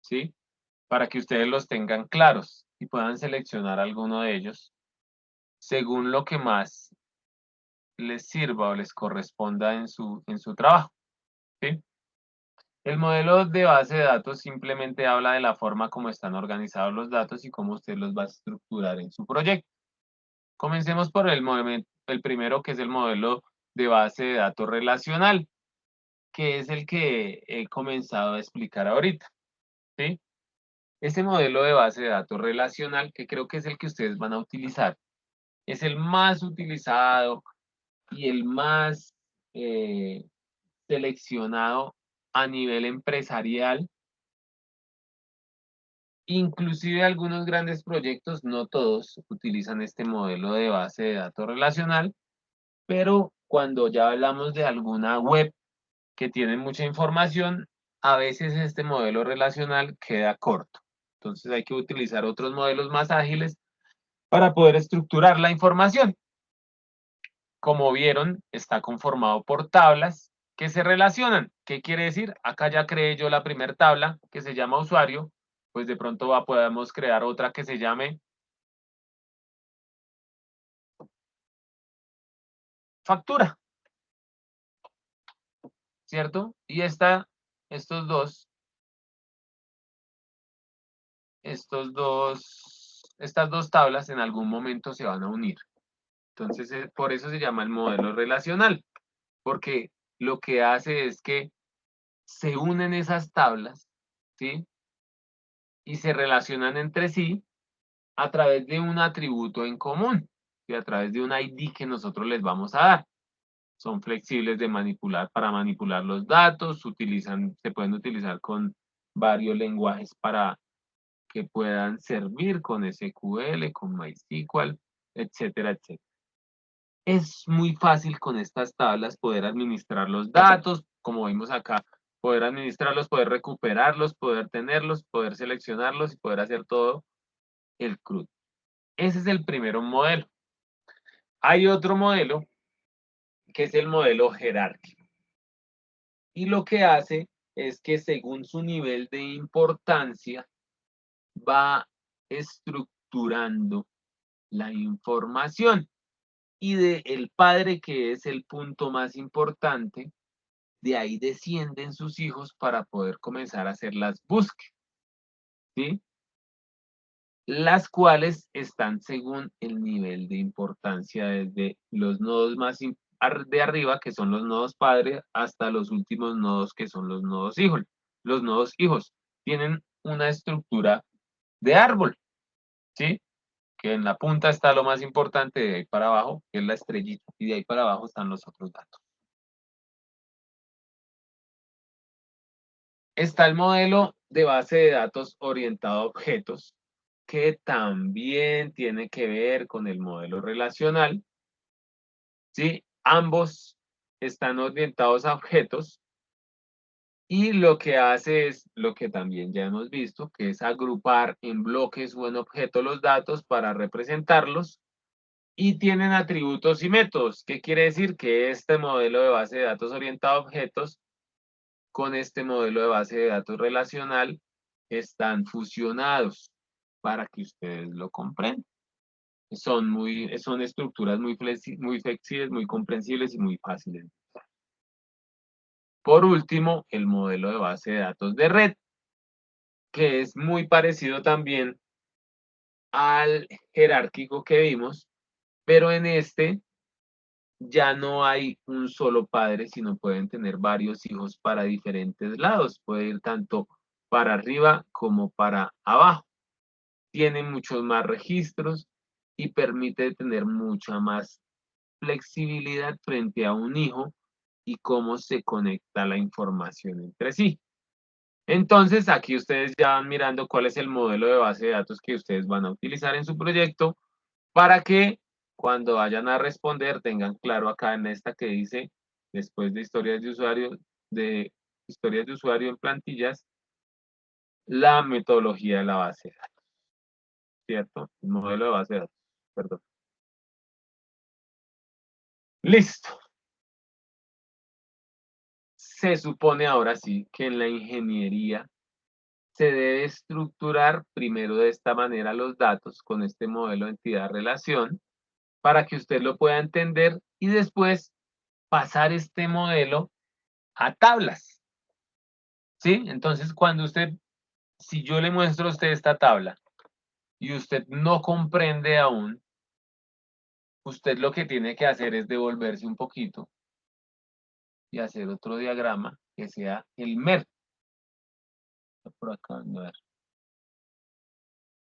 ¿sí? Para que ustedes los tengan claros y puedan seleccionar alguno de ellos según lo que más les sirva o les corresponda en su trabajo, ¿sí? El modelo de base de datos simplemente habla de la forma como están organizados los datos y cómo usted los va a estructurar en su proyecto. Comencemos por el primero, que es el modelo de base de datos relacional, que es el que he comenzado a explicar ahorita, ¿sí? Este modelo de base de datos relacional, que creo que es el que ustedes van a utilizar, es el más utilizado y el más seleccionado a nivel empresarial. Inclusive algunos grandes proyectos, no todos, utilizan este modelo de base de datos relacional, pero cuando ya hablamos de alguna web que tiene mucha información, a veces este modelo relacional queda corto. Entonces hay que utilizar otros modelos más ágiles para poder estructurar la información. Como vieron, está conformado por tablas que se relacionan. ¿Qué quiere decir? Acá ya creé yo la primera tabla que se llama usuario, pues de pronto podemos crear otra que se llame factura, ¿cierto? Y estas dos tablas en algún momento se van a unir. Entonces, por eso se llama el modelo relacional, porque lo que hace es que se unen esas tablas, ¿sí? Y se relacionan entre sí a través de un atributo en común, y a través de un ID que nosotros les vamos a dar. Son flexibles de manipular para manipular los datos, se pueden utilizar con varios lenguajes para que puedan servir con SQL, con MySQL, etcétera, etcétera. Es muy fácil con estas tablas poder administrar los datos, como vimos acá, poder administrarlos, poder recuperarlos, poder tenerlos, poder seleccionarlos y poder hacer todo el CRUD. Ese es el primer modelo. Hay otro modelo que es el modelo jerárquico. Y lo que hace es que según su nivel de importancia va estructurando la información. Y del padre, que es el punto más importante, de ahí descienden sus hijos para poder comenzar a hacer las búsquedas, ¿sí? Las cuales están según el nivel de importancia desde los nodos más de arriba, que son los nodos padre, hasta los últimos nodos, que son los nodos hijos. Los nodos hijos tienen una estructura de árbol, ¿sí? Que en la punta está lo más importante, de ahí para abajo, que es la estrellita, y de ahí para abajo están los otros datos. Está el modelo de base de datos orientado a objetos, que también tiene que ver con el modelo relacional, ¿sí? Ambos están orientados a objetos, y lo que hace es lo que también ya hemos visto, que es agrupar en bloques o en objetos los datos para representarlos, y tienen atributos y métodos. ¿Qué quiere decir? Que este modelo de base de datos orientado a objetos con este modelo de base de datos relacional están fusionados, para que ustedes lo comprendan. Son estructuras muy flexibles, muy comprensibles y muy fáciles de usar. Por último, el modelo de base de datos de red, que es muy parecido también al jerárquico que vimos, pero en este ya no hay un solo padre, sino pueden tener varios hijos para diferentes lados. Puede ir tanto para arriba como para abajo. Tiene muchos más registros y permite tener mucha más flexibilidad frente a un hijo y cómo se conecta la información entre sí. Entonces, aquí ustedes ya van mirando cuál es el modelo de base de datos que ustedes van a utilizar en su proyecto, para que cuando vayan a responder tengan claro acá en esta que dice, después de historias de usuario en plantillas, la metodología de la base de datos, ¿cierto? El modelo de base de datos, perdón. Listo. Se supone ahora sí que en la ingeniería se debe estructurar primero de esta manera los datos con este modelo de entidad-relación, para que usted lo pueda entender, y después pasar este modelo a tablas, ¿sí? Entonces, si yo le muestro a usted esta tabla y usted no comprende aún, usted lo que tiene que hacer es devolverse un poquito y hacer otro diagrama que sea el MER. Por acá, a ver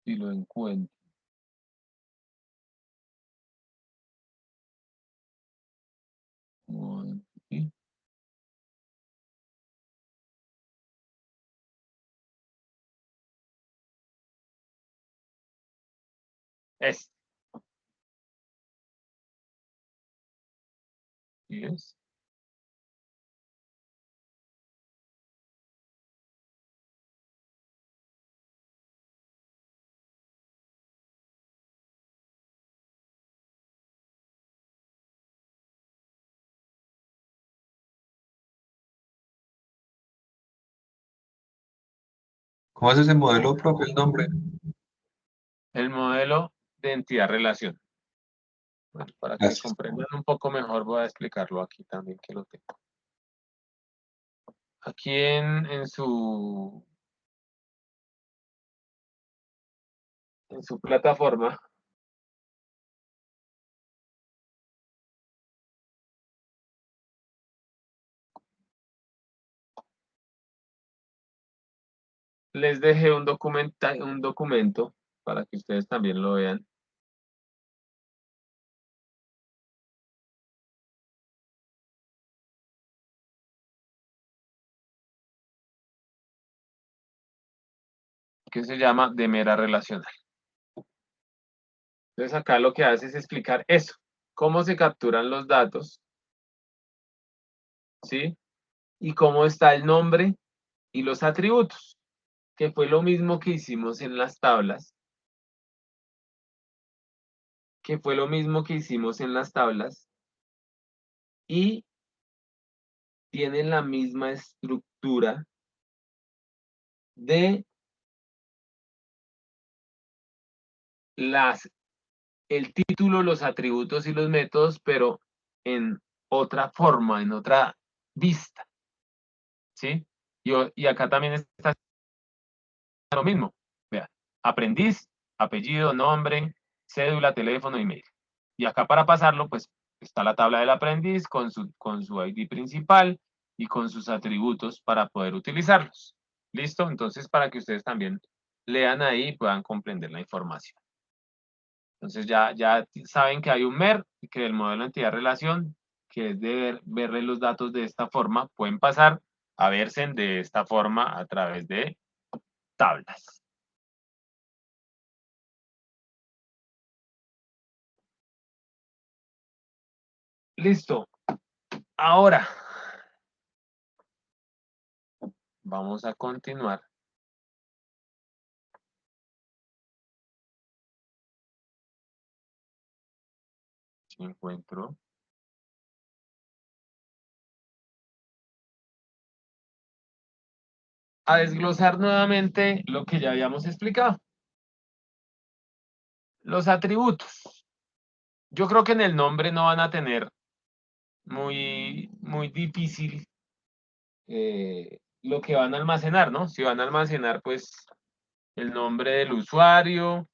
si lo encuentro. ¿Sí? Este. ¿Sí es? ¿Cómo es ese modelo propio, el nombre? El modelo de entidad-relación. Bueno, para que Gracias. comprendan un poco mejor, voy a explicarlo aquí también, que lo tengo. Aquí en su plataforma, les dejé un documento para que ustedes también lo vean. que se llama de mera relacional. Entonces acá lo que hace es explicar eso, cómo se capturan los datos, ¿sí? Y cómo está el nombre y los atributos, que fue lo mismo que hicimos en las tablas, y tienen la misma estructura de el título, los atributos y los métodos, pero en otra forma, en otra vista, ¿sí? Y acá también está lo mismo. Vea, aprendiz, apellido, nombre, cédula, teléfono, email. Y acá para pasarlo, pues está la tabla del aprendiz con su ID principal y con sus atributos para poder utilizarlos. ¿Listo? Entonces, para que ustedes también lean ahí y puedan comprender la información. Entonces, ya saben que hay un MER y que el modelo de entidad-relación, que es de verle los datos de esta forma, pueden pasar a verse de esta forma a través de tablas. Listo. Ahora, vamos a continuar. Si encuentro. A desglosar nuevamente lo que ya habíamos explicado. Los atributos. Yo creo que en el nombre no van a tener muy difícil lo que van a almacenar, ¿no? Si van a almacenar, pues, el nombre del usuario,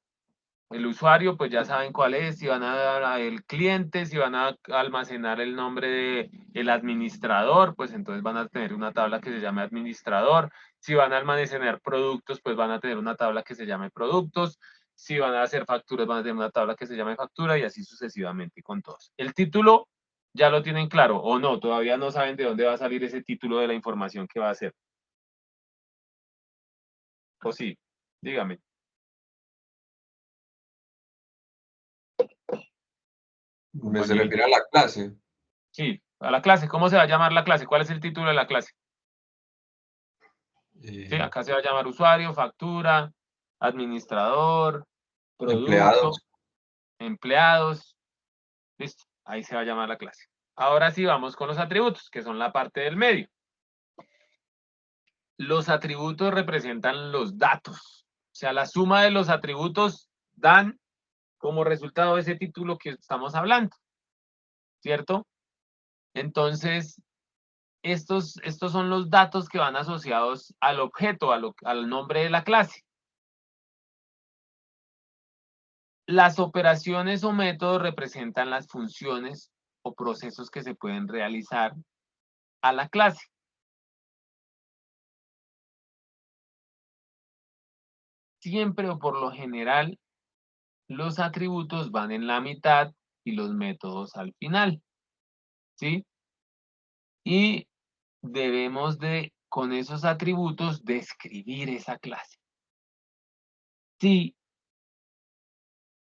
el usuario, pues ya saben cuál es, si van a dar al cliente, si van a almacenar el nombre del administrador, pues entonces van a tener una tabla que se llame administrador. Si van a almacenar productos, pues van a tener una tabla que se llame productos. Si van a hacer facturas, van a tener una tabla que se llame factura y así sucesivamente con todos. El título ya lo tienen claro o no, todavía no saben de dónde va a salir ese título de la información que va a hacer. ¿O sí? Dígame. Se refiere a la clase. Sí, a la clase. ¿Cómo se va a llamar la clase? ¿Cuál es el título de la clase? Sí, acá se va a llamar usuario, factura, administrador, producto, empleados. Listo, ahí se va a llamar la clase. Ahora sí vamos con los atributos, que son la parte del medio. Los atributos representan los datos. O sea, la suma de los atributos dan como resultado ese título que estamos hablando. ¿Cierto? Entonces, estos son los datos que van asociados al objeto, al nombre de la clase. Las operaciones o métodos representan las funciones o procesos que se pueden realizar a la clase. Siempre o por lo general, los atributos van en la mitad y los métodos al final. ¿Sí? Y debemos de, con esos atributos, describir esa clase. Sí.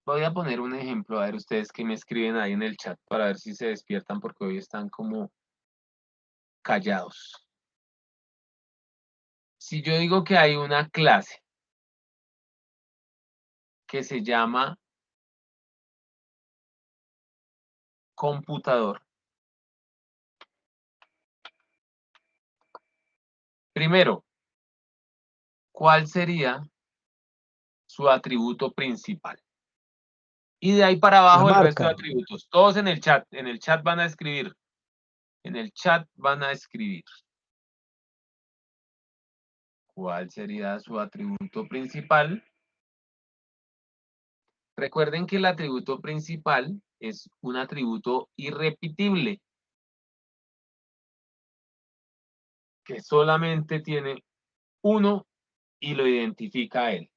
Voy a poner un ejemplo, a ver ustedes que me escriben ahí en el chat para ver si se despiertan porque hoy están como callados. Si yo digo que hay una clase que se llama computador. Primero, ¿cuál sería su atributo principal? Y de ahí para abajo el resto de atributos. Todos en el chat van a escribir. En el chat van a escribir. ¿Cuál sería su atributo principal? Recuerden que el atributo principal es un atributo irrepetible, que solamente tiene uno y lo identifica a él.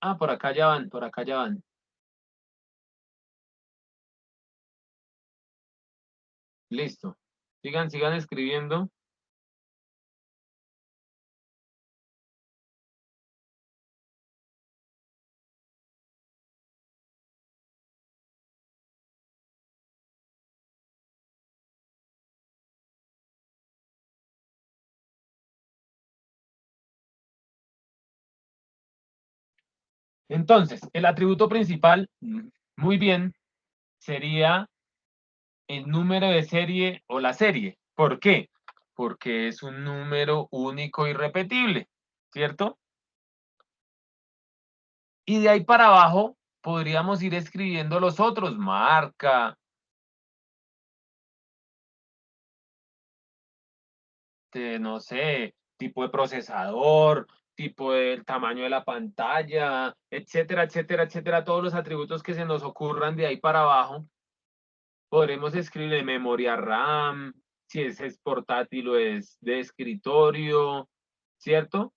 Ah, por acá ya van, por acá ya van. Listo. Sigan escribiendo. Entonces, el atributo principal, muy bien, sería el número de serie o la serie. ¿Por qué? Porque es un número único y repetible, ¿cierto? Y de ahí para abajo podríamos ir escribiendo los otros, marca, no sé, tipo de procesador, tipo del tamaño de la pantalla, etcétera, etcétera, etcétera, todos los atributos que se nos ocurran de ahí para abajo. Podremos escribir memoria RAM, si es portátil o es de escritorio, ¿cierto?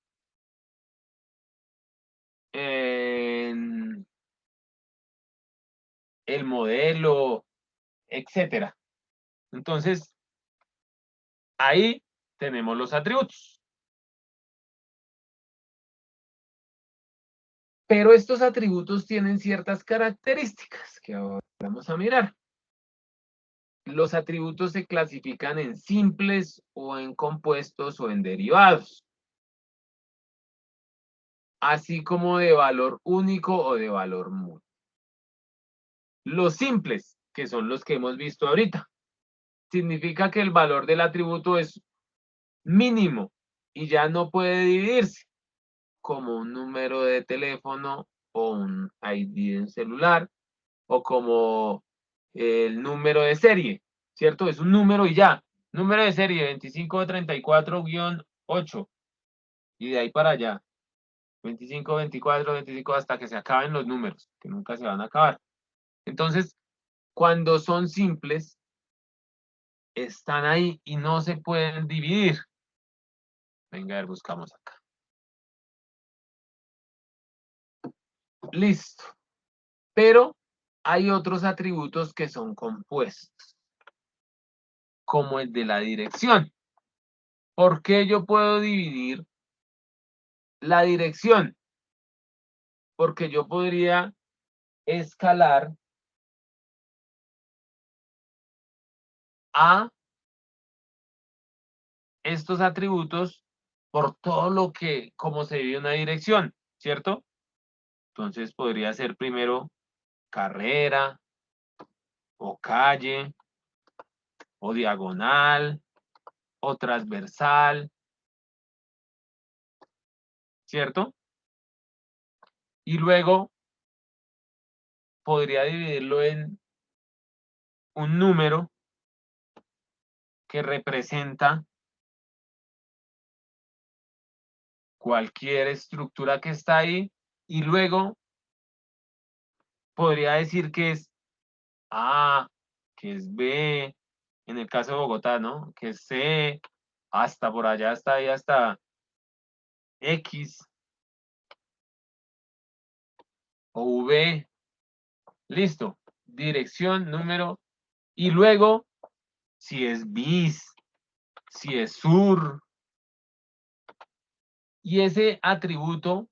El modelo, etcétera. Entonces, ahí tenemos los atributos. Pero estos atributos tienen ciertas características que ahora vamos a mirar. Los atributos se clasifican en simples o en compuestos o en derivados, así como de valor único o de valor múltiple. Los simples, que son los que hemos visto ahorita, significa que el valor del atributo es mínimo y ya no puede dividirse, como un número de teléfono o un ID en celular, o como el número de serie, ¿cierto? Es un número y ya. Número de serie 2534-8 y de ahí para allá. 25, 24, 25 hasta que se acaben los números, que nunca se van a acabar. Entonces, cuando son simples, están ahí y no se pueden dividir. Venga, a ver, buscamos acá. Listo. Pero hay otros atributos que son compuestos, como el de la dirección. ¿Por qué yo puedo dividir la dirección? Porque yo podría escalar a estos atributos por todo lo que, como se divide una dirección, ¿cierto? Entonces podría ser primero carrera, o calle, o diagonal, o transversal, ¿cierto? Y luego podría dividirlo en un número que representa cualquier estructura que está ahí, y luego podría decir que es A, que es B, en el caso de Bogotá, ¿no? Que es C, hasta por allá, hasta ahí, hasta X o V. Listo. Dirección, número, y luego si es bis, si es sur, y ese atributo,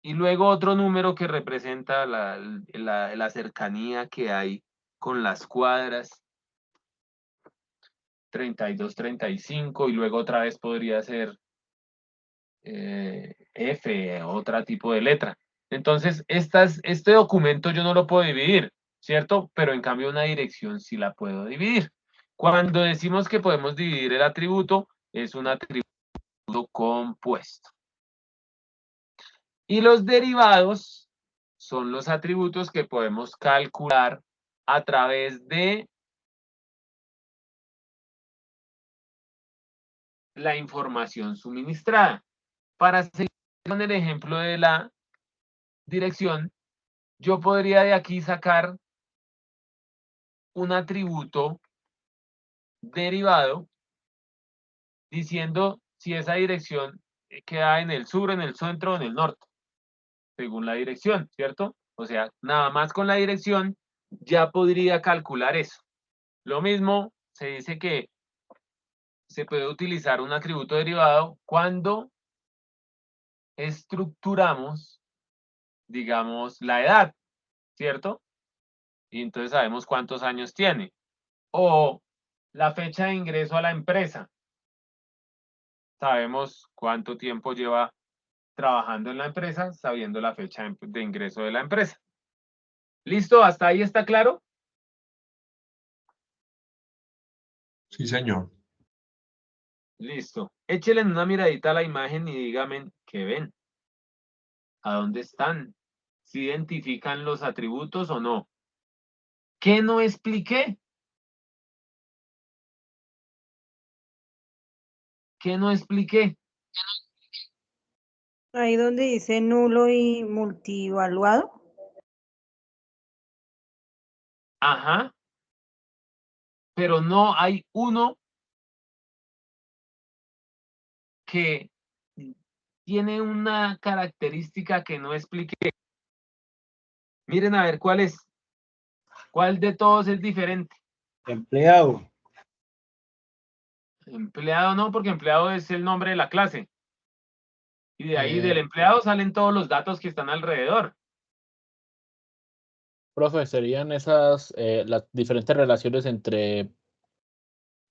y luego otro número que representa la cercanía que hay con las cuadras, 32, 35, y luego otra vez podría ser F, otro tipo de letra. Entonces, este documento yo no lo puedo dividir, ¿cierto? Pero en cambio una dirección sí la puedo dividir. Cuando decimos que podemos dividir el atributo, es un atributo compuesto. Y los derivados son los atributos que podemos calcular a través de la información suministrada. Para seguir con el ejemplo de la dirección, yo podría de aquí sacar un atributo derivado diciendo si esa dirección queda en el sur, en el centro o en el norte. según la dirección, ¿cierto? O sea, nada más con la dirección ya podría calcular eso. Lo mismo se dice que se puede utilizar un atributo derivado cuando estructuramos, digamos, la edad, ¿cierto? Y entonces sabemos cuántos años tiene. O la fecha de ingreso a la empresa. Sabemos cuánto tiempo lleva trabajando en la empresa, sabiendo la fecha de ingreso de la empresa. ¿Listo? ¿Hasta ahí está claro? Sí, señor. Listo. Échenle una miradita a la imagen y díganme qué ven. ¿A dónde están? ¿Si identifican los atributos o no? ¿Qué no expliqué? ¿Qué no expliqué? Ahí donde dice nulo y multivaluado. Ajá. Pero no hay uno que tiene una característica que no expliqué. Miren a ver cuál es. ¿Cuál de todos es diferente? Empleado. Empleado no, porque empleado es el nombre de la clase. Y de ahí del empleado salen todos los datos que están alrededor. Profe, serían esas las diferentes relaciones entre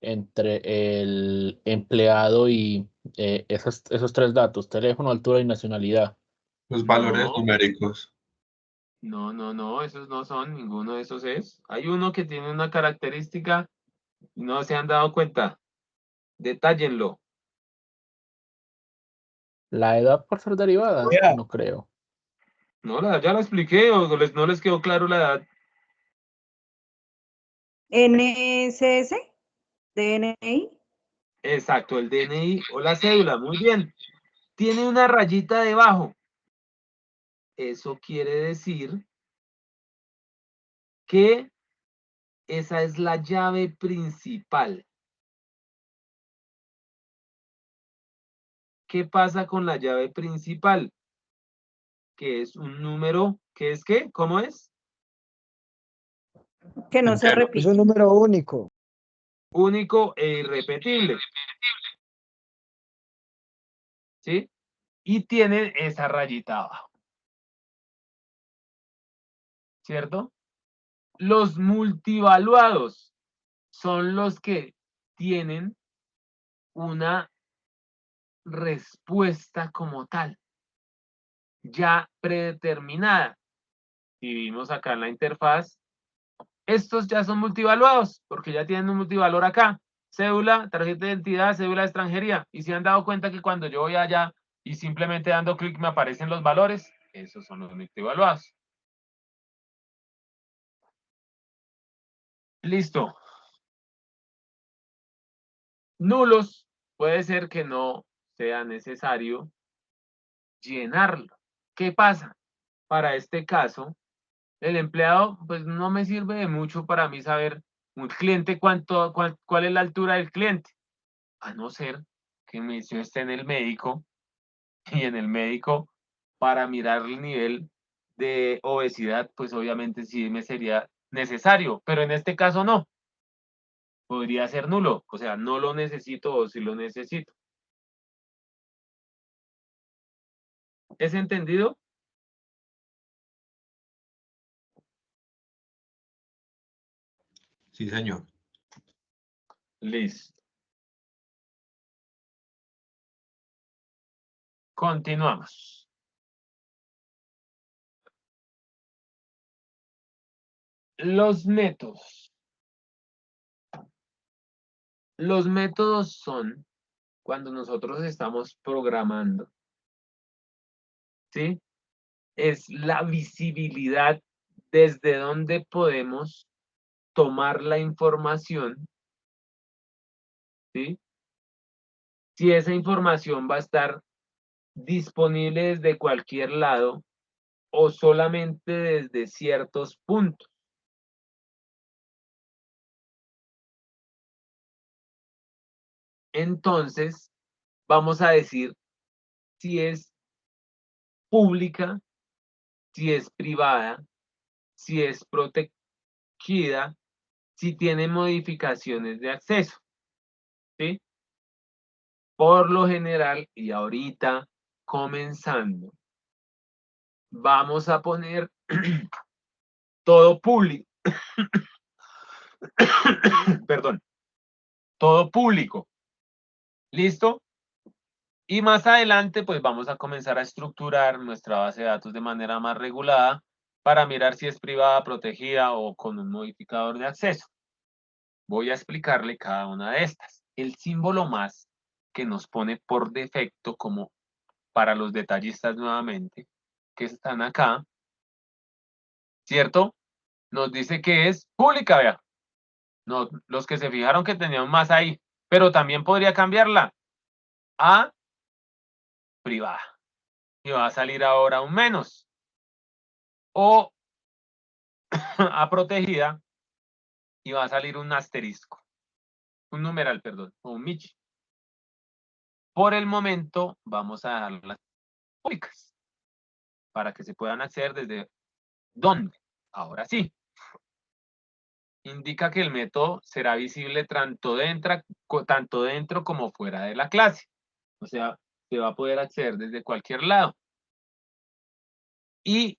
el empleado y esos tres datos, teléfono, altura y nacionalidad. Los valores No. numéricos. No, esos no son, ninguno de esos es. Hay uno que tiene una característica y no se han dado cuenta. Detállenlo. La edad por ser derivada, Vea. no creo. No, ya lo expliqué, o no les quedó claro la edad. NSS, DNI. Exacto, el DNI o la cédula, muy bien. Tiene una rayita debajo. Eso quiere decir que esa es la llave principal. ¿Qué pasa con la llave principal? Que es un número, ¿qué es qué? ¿Cómo es? Que no se Entero. repite. Es un número único. Único e irrepetible. ¿Sí? Y tiene esa rayita abajo. ¿Cierto? Los multivaluados son los que tienen una respuesta como tal, ya predeterminada. Si vimos acá en la interfaz, estos ya son multivaluados, porque ya tienen un multivalor acá. Cédula, tarjeta de identidad, cédula de extranjería. Y se han dado cuenta que cuando yo voy allá y simplemente dando clic me aparecen los valores, esos son los multivaluados. Listo. Nulos, puede ser que no sea necesario llenarlo. ¿Qué pasa? Para este caso, el empleado, pues no me sirve de mucho para mí saber un cliente cuál es la altura del cliente. A no ser que yo esté en el médico y en el médico para mirar el nivel de obesidad, pues obviamente sí me sería necesario, pero en este caso no. Podría ser nulo, o sea, no lo necesito o sí lo necesito. ¿Es entendido? Sí, señor. Listo. Continuamos. Los métodos. Los métodos son cuando nosotros estamos programando, ¿sí? Es la visibilidad desde donde podemos tomar la información, ¿sí? Si esa información va a estar disponible desde cualquier lado o solamente desde ciertos puntos. Entonces, vamos a decir si es pública si es privada, si es protegida, si tiene modificaciones de acceso, ¿sí? Por lo general, y ahorita comenzando, vamos a poner todo público, perdón, todo público, ¿listo? Y más adelante, pues vamos a comenzar a estructurar nuestra base de datos de manera más regulada para mirar si es privada, protegida o con un modificador de acceso. Voy a explicarle cada una de estas. El símbolo más que nos pone por defecto como para los detallistas nuevamente, que están acá, ¿cierto? Nos dice que es pública, vea. No, los que se fijaron que tenían más ahí, pero también podría cambiarla a privada. Y va a salir ahora un menos. O a protegida y va a salir un asterisco. Un numeral, perdón, o un michi. Por el momento vamos a dejarlas públicas para que se puedan acceder desde ¿dónde? Ahora sí. Indica que el método será visible tanto dentro como fuera de la clase. O sea, se va a poder acceder desde cualquier lado. Y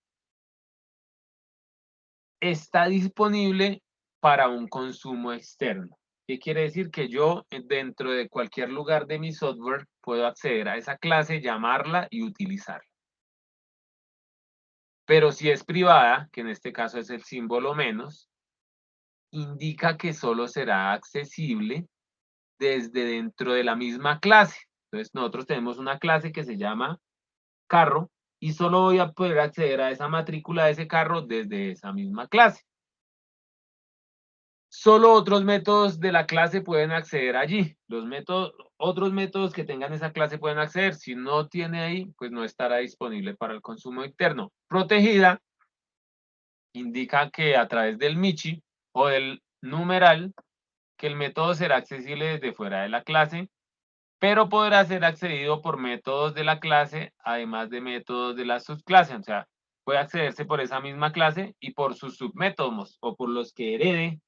está disponible para un consumo externo. ¿Qué quiere decir? Que yo dentro de cualquier lugar de mi software puedo acceder a esa clase, llamarla y utilizarla. Pero si es privada, que en este caso es el símbolo menos, indica que solo será accesible desde dentro de la misma clase. Entonces nosotros tenemos una clase que se llama carro y solo voy a poder acceder a esa matrícula de ese carro desde esa misma clase. Solo otros métodos de la clase pueden acceder allí. Otros métodos que tengan esa clase pueden acceder. Si no tiene ahí, pues no estará disponible para el consumo interno. Protegida indica que a través del michi o del numeral, que el método será accesible desde fuera de la clase, pero podrá ser accedido por métodos de la clase, además de métodos de la subclase. O sea, puede accederse por esa misma clase y por sus submétodos o por los que herede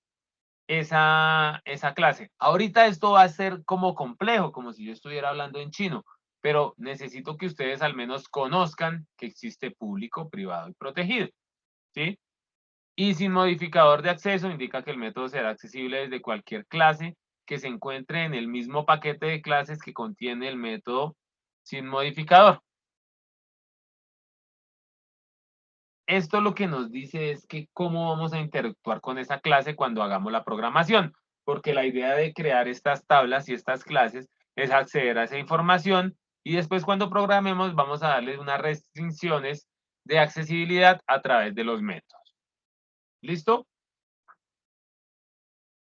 esa clase. Ahorita esto va a ser como complejo, como si yo estuviera hablando en chino, pero necesito que ustedes al menos conozcan que existe público, privado y protegido, ¿sí? Y sin modificador de acceso indica que el método será accesible desde cualquier clase que se encuentre en el mismo paquete de clases que contiene el método sin modificador. Esto lo que nos dice es que cómo vamos a interactuar con esa clase cuando hagamos la programación, porque la idea de crear estas tablas y estas clases es acceder a esa información y después cuando programemos vamos a darle unas restricciones de accesibilidad a través de los métodos. ¿Listo?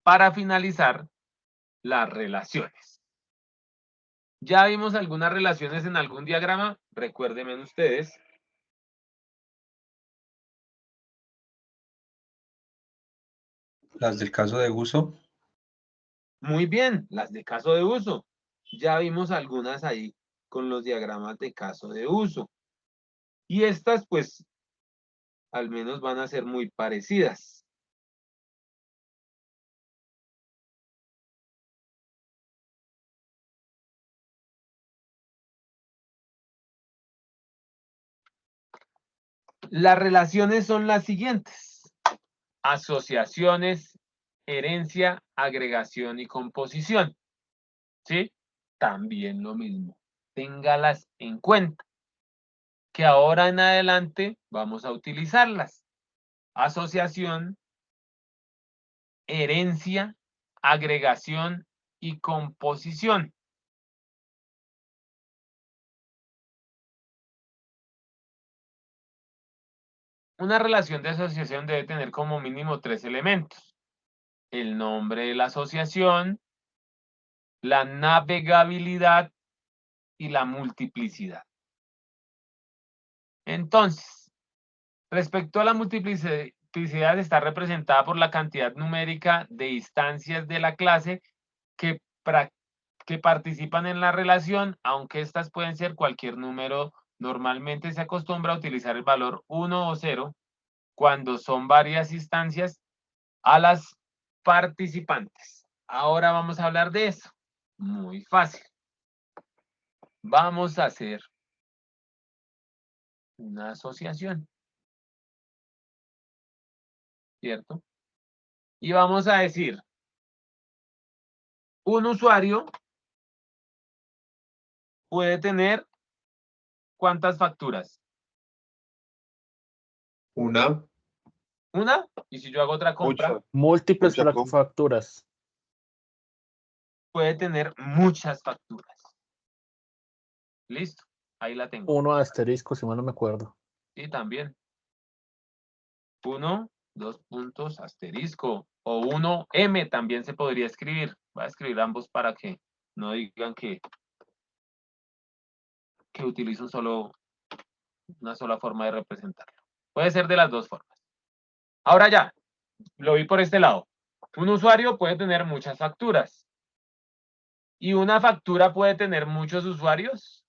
Para finalizar, las relaciones. ¿Ya vimos algunas relaciones en algún diagrama? Recuérdenme ustedes. Las del caso de uso. Muy bien, las de caso de uso. Ya vimos algunas ahí con los diagramas de caso de uso. Y estas, pues, al menos van a ser muy parecidas. Las relaciones son las siguientes. Asociaciones, herencia, agregación y composición. ¿Sí? También lo mismo. Téngalas en cuenta, que ahora en adelante vamos a utilizarlas. Asociación, herencia, agregación y composición. Una relación de asociación debe tener como mínimo 3 elementos. El nombre de la asociación, la navegabilidad y la multiplicidad. Entonces, respecto a la multiplicidad, está representada por la cantidad numérica de instancias de la clase que participan en la relación, aunque estas pueden ser cualquier número Normalmente se acostumbra a utilizar el valor 1 o 0 cuando son varias instancias a las participantes. Ahora vamos a hablar de eso. Muy fácil. Vamos a hacer una asociación, ¿cierto? Y vamos a decir, un usuario puede tener ¿cuántas facturas? Una, ¿Una? Y si yo hago otra compra, muchas. Múltiples Muchas compras. facturas. puede tener muchas facturas. Listo, ahí la tengo. 1 asterisco, si mal no me acuerdo. Y también. 1, 2 puntos, asterisco. O 1M también se podría escribir. Voy a escribir ambos para que no digan que utilizo una sola forma de representarlo. Puede ser de las dos formas. Ahora ya, lo vi por este lado. Un usuario puede tener muchas facturas. ¿Y una factura puede tener muchos usuarios?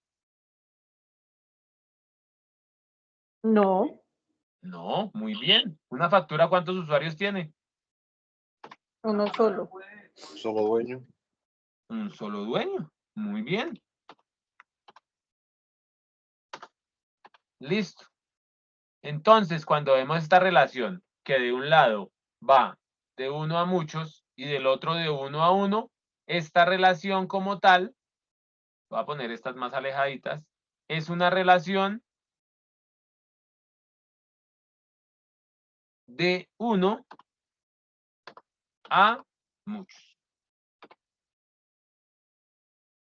No, No, muy bien. ¿Una factura cuántos usuarios tiene? uno solo. Solo dueño. Un solo dueño. Muy bien. Listo. Entonces, cuando vemos esta relación, que de un lado va de 1 a muchos y del otro de 1 a 1, esta relación como tal, voy a poner estas más alejaditas, es una relación de 1 a muchos.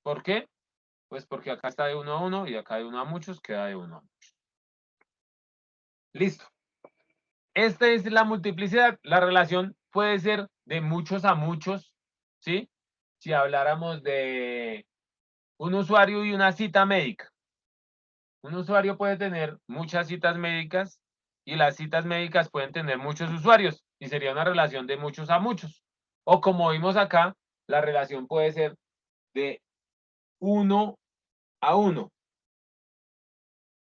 ¿Por qué? Pues porque acá está de 1 a 1 y acá de 1 a muchos queda de 1 a muchos. Listo. Esta es la multiplicidad. La relación puede ser de muchos a muchos, ¿sí? Si habláramos de un usuario y una cita médica. Un usuario puede tener muchas citas médicas y las citas médicas pueden tener muchos usuarios y sería una relación de muchos a muchos. O como vimos acá, la relación puede ser de 1 a 1.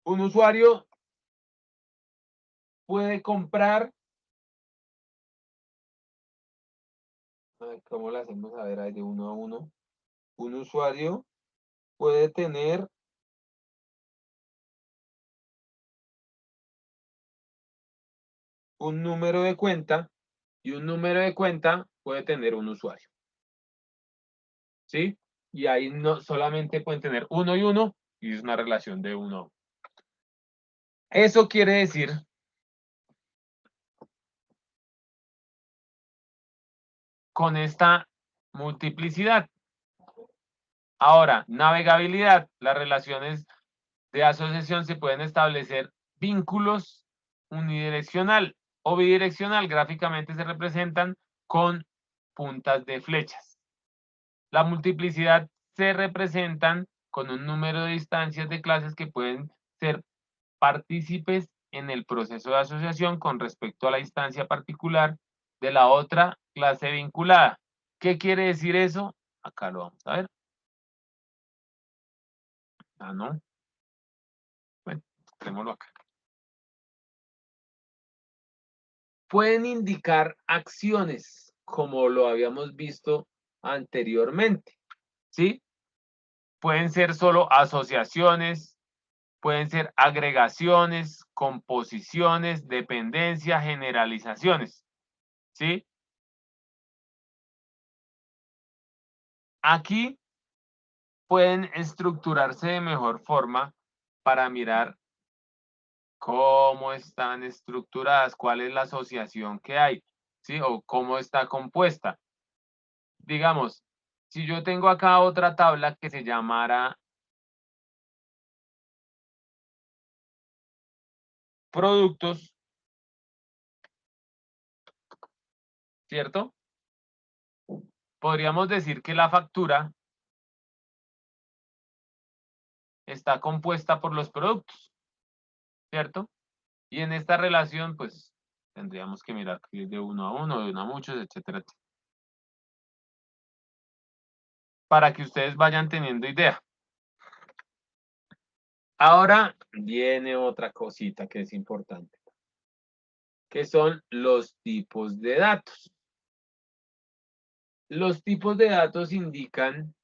Un usuario puede comprar. ¿Cómo lo hacemos? A ver, ahí de 1 a 1. Un usuario puede tener un número de cuenta y un número de cuenta puede tener un usuario. ¿Sí? Y ahí no solamente pueden tener uno y uno y es una relación de 1 a 1. Eso quiere decir con esta multiplicidad. Ahora, navegabilidad. Las relaciones de asociación se pueden establecer vínculos unidireccional o bidireccional. Gráficamente se representan con puntas de flechas. La multiplicidad se representan con un número de instancias de clases que pueden ser partícipes en el proceso de asociación con respecto a la instancia particular de la otra clase vinculada. ¿Qué quiere decir eso? Acá lo vamos a ver. Ah, no. Bueno, tengámoslo acá. Pueden indicar acciones, como lo habíamos visto anteriormente, ¿sí? Pueden ser solo asociaciones, pueden ser agregaciones, composiciones, dependencias, generalizaciones, ¿sí? Aquí pueden estructurarse de mejor forma para mirar cómo están estructuradas, cuál es la asociación que hay, ¿sí? O cómo está compuesta. Digamos, si yo tengo acá otra tabla que se llamara productos, ¿cierto? Podríamos decir que la factura está compuesta por los productos, ¿cierto? Y en esta relación, pues, tendríamos que mirar que es de 1 a 1, de 1 a muchos, etcétera, etcétera. Para que ustedes vayan teniendo idea. Ahora viene otra cosita que es importante, que son los tipos de datos. Los tipos de datos indican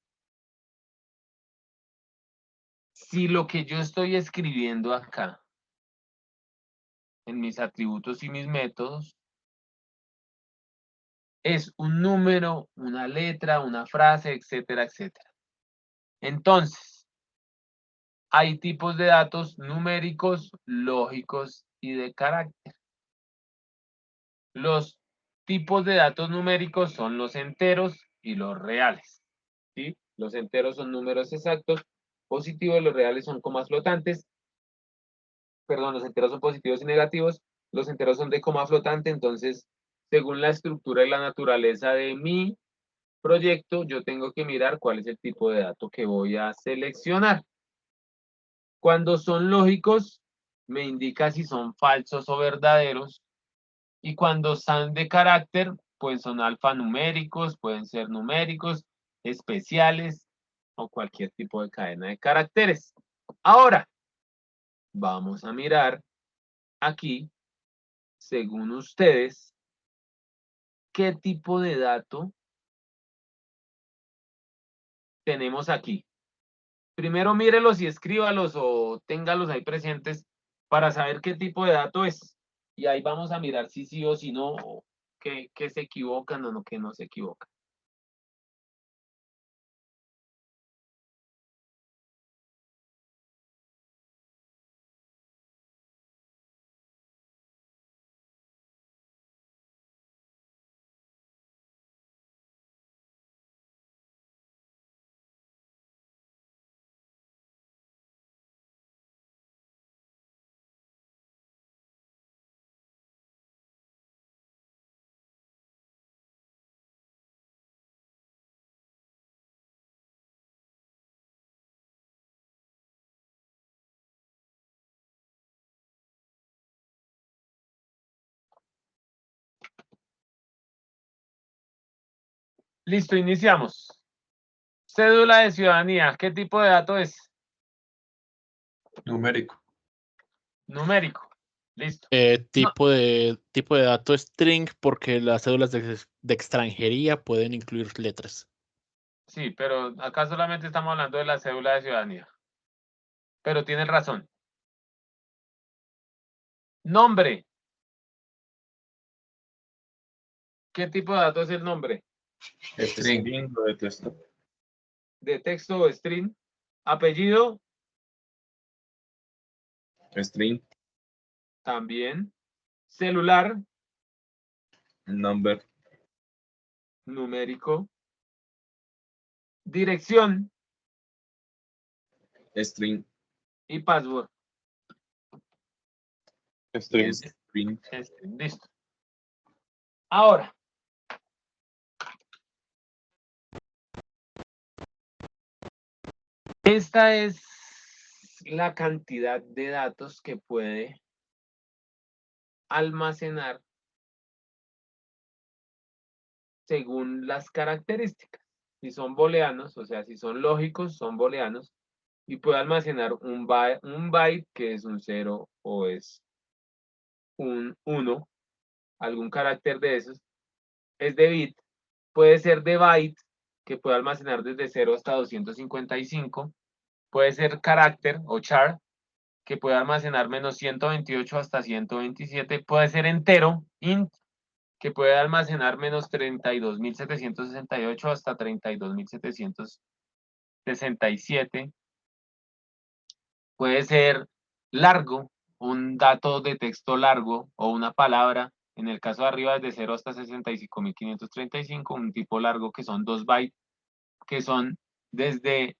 si lo que yo estoy escribiendo acá, en mis atributos y mis métodos, es un número, una letra, una frase, etcétera, etcétera. Entonces, hay tipos de datos numéricos, lógicos y de carácter. Los tipos de datos numéricos son los enteros y los reales, ¿sí? Los enteros son números exactos, positivos, los reales son comas flotantes. Perdón, los enteros son positivos y negativos, los enteros son de coma flotante, entonces, según la estructura y la naturaleza de mi proyecto, yo tengo que mirar cuál es el tipo de dato que voy a seleccionar. Cuando son lógicos, me indica si son falsos o verdaderos. Y cuando son de carácter, pues son alfanuméricos, pueden ser numéricos, especiales o cualquier tipo de cadena de caracteres. Ahora, vamos a mirar aquí, según ustedes, qué tipo de dato tenemos aquí. Primero mírelos y escríbalos o téngalos ahí presentes para saber qué tipo de dato es. Y ahí vamos a mirar si sí o si no, o que se equivocan o no, que no se equivocan. Listo, iniciamos. Cédula de ciudadanía, ¿qué tipo de dato es? Numérico. Numérico. Listo. Tipo de dato string, porque las cédulas de extranjería pueden incluir letras. Sí, pero acá solamente estamos hablando de la cédula de ciudadanía. Pero tienes razón. Nombre. ¿Qué tipo de dato es el nombre? String. String, lo detesto. De texto o string. Apellido, String, también. Celular, number, numérico. Dirección string, y password. string, Es string. string. Listo. Ahora, esta es la cantidad de datos que puede almacenar según las características. Si son booleanos, o sea, si son lógicos, son booleanos, y puede almacenar un byte que es un 0 o es un 1, algún carácter de esos, es de bit, puede ser de byte, que puede almacenar desde 0 hasta 255, puede ser carácter o char, que puede almacenar menos 128 hasta 127, puede ser entero, int, que puede almacenar menos 32.768 hasta 32.767. Puede ser largo, un dato de texto largo o una palabra. En el caso de arriba, desde 0 hasta 65.535, un tipo largo que son 2 bytes, que son desde,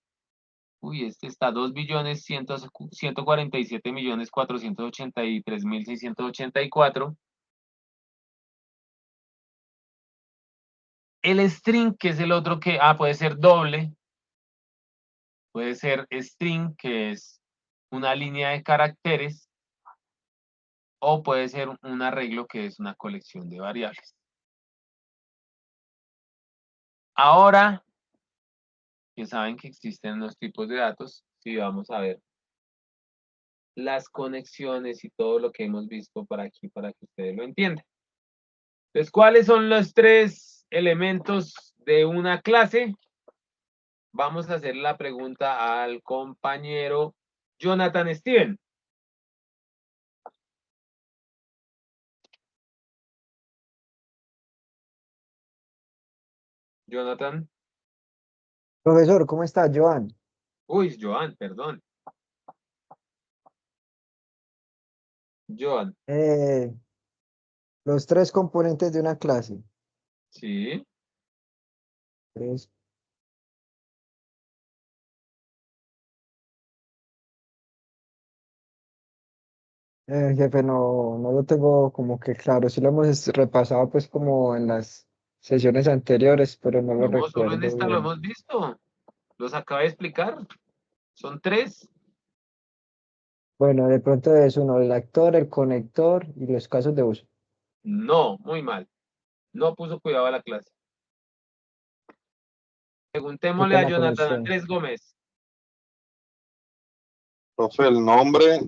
este está 2.147.483.684. El string, que es el otro que, puede ser doble, puede ser string, que es una línea de caracteres, o puede ser un arreglo, que es una colección de variables. Ahora, que saben que existen los tipos de datos, sí, vamos a ver las conexiones y todo lo que hemos visto por aquí para que ustedes lo entiendan. Entonces, ¿cuáles son los 3 elementos de una clase? Vamos a hacer la pregunta al compañero Jonathan Steven. Jonathan. Profesor, ¿cómo está, Joan? Uy, Joan, perdón. Joan. Los 3 componentes de una clase. Sí. 3. Jefe, no lo tengo como que claro. Sí lo hemos repasado pues como en las sesiones anteriores, pero no lo No, solo en recuerdo esta lo bien. hemos visto. Los acabé de explicar. Son 3. Bueno, de pronto es uno, el actor, el conector y los casos de uso. No, muy mal. No puso cuidado a la clase. Qué Preguntémosle a pena con Jonathan usted. Andrés Gómez. Profe, el nombre,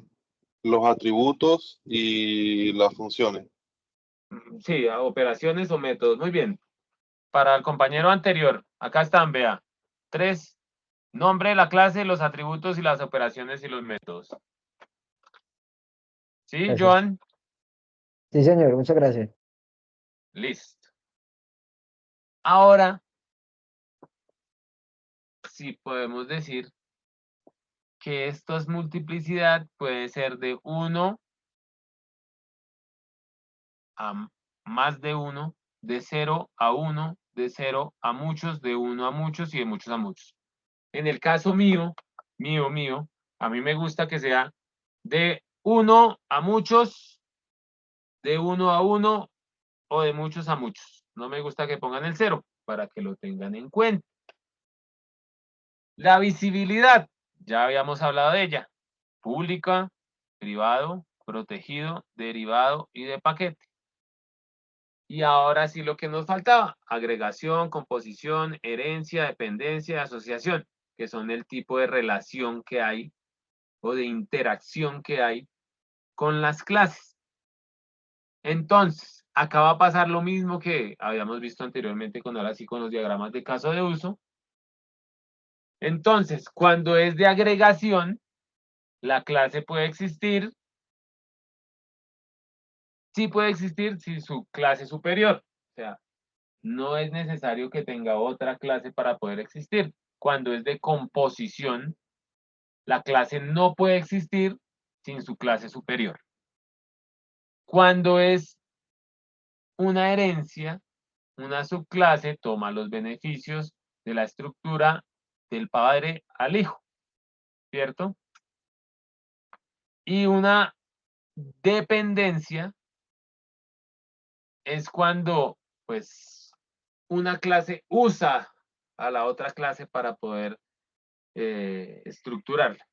los atributos y las funciones. Sí, a operaciones o métodos. Muy bien. Para el compañero anterior, acá están, vea. 3. Nombre de la clase, los atributos y las operaciones y los métodos. ¿Sí, Gracias. Joan? Sí, señor, muchas gracias. Listo. Ahora, sí podemos decir que esto es multiplicidad, puede ser de 1 a más de 1, de 0 a 1, de 0 a muchos, de 1 a muchos y de muchos a muchos. En el caso mío, a mí me gusta que sea de 1 a muchos, de 1 a 1 o de muchos a muchos. No me gusta que pongan el 0 para que lo tengan en cuenta. La visibilidad, ya habíamos hablado de ella. Pública, privado, protegido, derivado y de paquete. Y ahora sí lo que nos faltaba, agregación, composición, herencia, dependencia, asociación, que son el tipo de relación que hay o de interacción que hay con las clases. Entonces, acá va a pasar lo mismo que habíamos visto anteriormente con ahora sí con los diagramas de caso de uso. Entonces, cuando es de agregación, la clase puede existir. Sí puede existir sin su clase superior. O sea, no es necesario que tenga otra clase para poder existir. Cuando es de composición, la clase no puede existir sin su clase superior. Cuando es una herencia, una subclase toma los beneficios de la estructura del padre al hijo, ¿cierto? Y una dependencia es cuando, pues, una clase usa a la otra clase para poder estructurarla.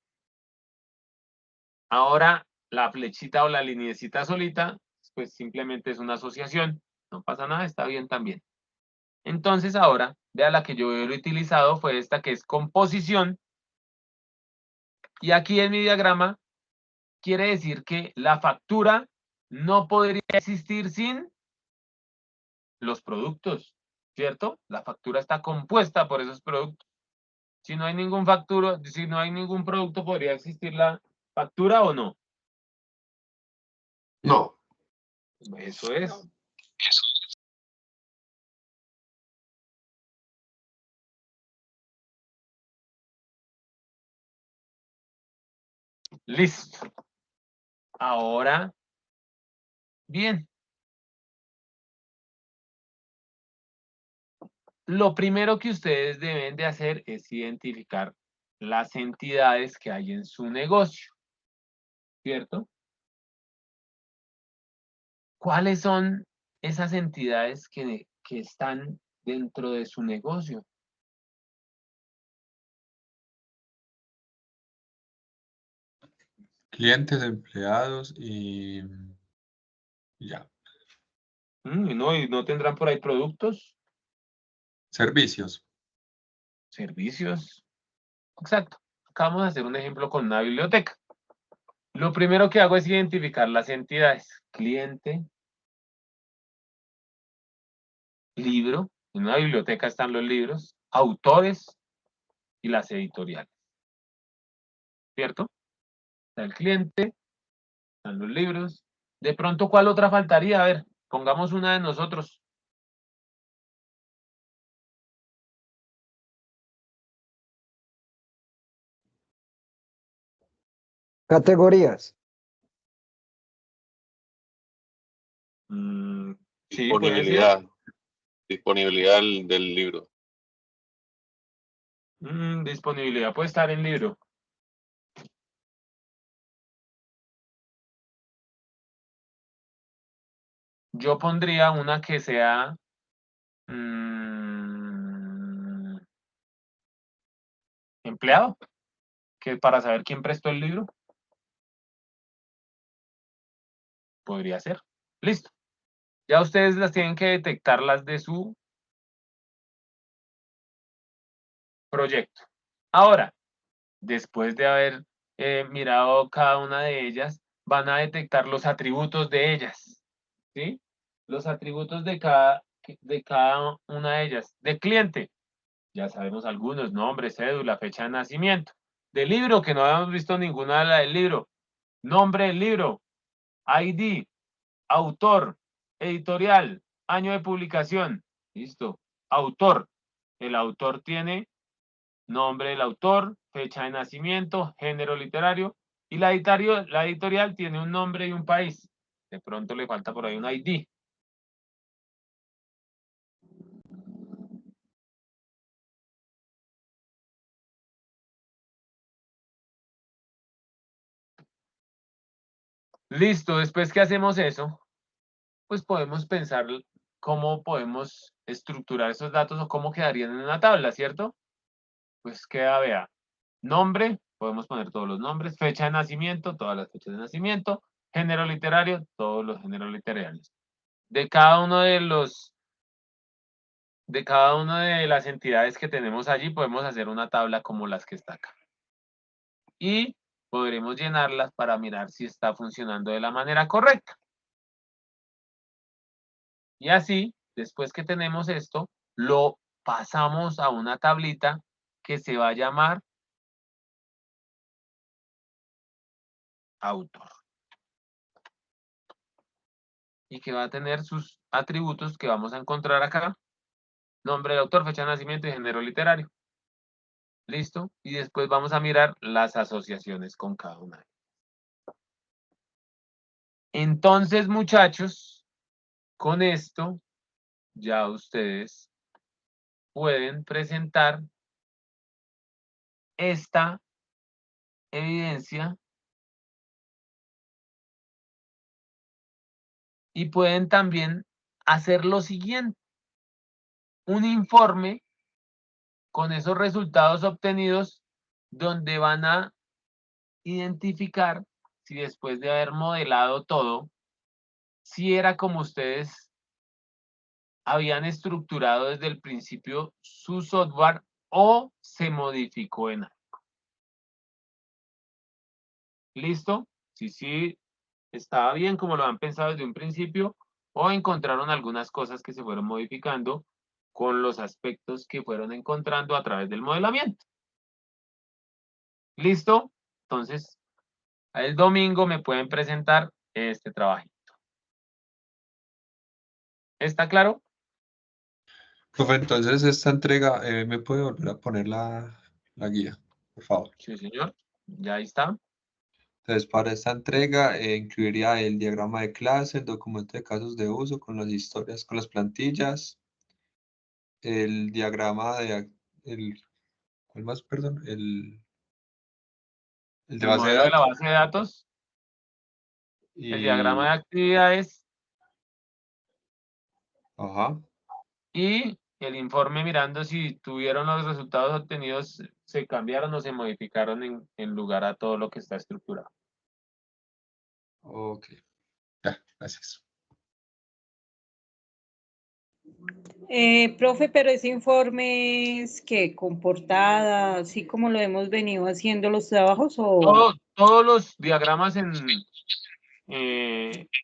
Ahora, la flechita o la lineecita solita, pues simplemente es una asociación. No pasa nada, está bien también. Entonces ahora, vea la que yo he utilizado fue esta que es composición. Y aquí en mi diagrama quiere decir que la factura no podría existir sin los productos, ¿cierto? La factura está compuesta por esos productos. Si no hay ningún si no hay ningún producto, ¿podría existir la factura o no? No. Eso es. Listo. Ahora, bien. Lo primero que ustedes deben de hacer es identificar las entidades que hay en su negocio, ¿cierto? ¿Cuáles son esas entidades que están dentro de su negocio? Clientes, empleados y ya. ¿Y no tendrán por ahí productos, Servicios. servicios? Exacto. Acá vamos a hacer un ejemplo con una biblioteca. Lo primero que hago es identificar las entidades. Cliente, libro, en una biblioteca están los libros, autores y las editoriales. ¿Cierto? Está el cliente, están los libros. De pronto, ¿cuál otra faltaría? A ver, pongamos una de nosotros. Categorías. Sí, puede ser. Disponibilidad del libro. Disponibilidad puede estar en libro. Yo pondría una que sea empleado, que para saber quién prestó el libro. Podría ser. Listo. Ya ustedes las tienen que detectar, las de su proyecto. Ahora, después de haber mirado cada una de ellas, van a detectar los atributos de ellas. ¿Sí? Los atributos de cada una de ellas. De cliente, ya sabemos algunos: nombre, cédula, fecha de nacimiento. De libro, que no habíamos visto ninguna de la del libro: nombre del libro, ID, autor, editorial, año de publicación. Listo. Autor. El autor tiene nombre del autor, fecha de nacimiento, género literario, y la editorial tiene un nombre y un país. De pronto le falta por ahí un ID. Listo, después que hacemos eso, pues podemos pensar cómo podemos estructurar esos datos o cómo quedarían en una tabla, ¿cierto? Pues queda, vea, nombre, podemos poner todos los nombres, fecha de nacimiento, todas las fechas de nacimiento, género literario, todos los géneros literarios. De cada uno de las entidades que tenemos allí, podemos hacer una tabla como las que está acá. Y podremos llenarlas para mirar si está funcionando de la manera correcta. Y así, después que tenemos esto, lo pasamos a una tablita que se va a llamar autor. Y que va a tener sus atributos que vamos a encontrar acá: nombre del autor, fecha de nacimiento y género literario. ¿Listo? Y después vamos a mirar las asociaciones con cada una. Entonces, muchachos, con esto ya ustedes pueden presentar esta evidencia y pueden también hacer lo siguiente: un informe con esos resultados obtenidos, donde van a identificar si después de haber modelado todo, si era como ustedes habían estructurado desde el principio su software o se modificó en algo. ¿Listo? Si sí estaba bien como lo han pensado desde un principio, o encontraron algunas cosas que se fueron modificando con los aspectos que fueron encontrando a través del modelamiento. ¿Listo? Entonces, el domingo me pueden presentar este trabajito. ¿Está claro? Profe, entonces esta entrega, ¿me puede volver a poner la guía, por favor? Sí, señor. Ya ahí está. Entonces, para esta entrega incluiría el diagrama de clase, el documento de casos de uso con las historias, con las plantillas, el diagrama de, ¿cuál más, perdón? El de El base de modelo de la datos. base de datos, el diagrama de Y, actividades ajá, y el informe mirando si tuvieron los resultados obtenidos, se cambiaron o se modificaron en lugar a todo lo que está estructurado. ok. Ya, gracias. Profe, pero ese informe es que con portada, así como lo hemos venido haciendo los trabajos, o Todos los diagramas en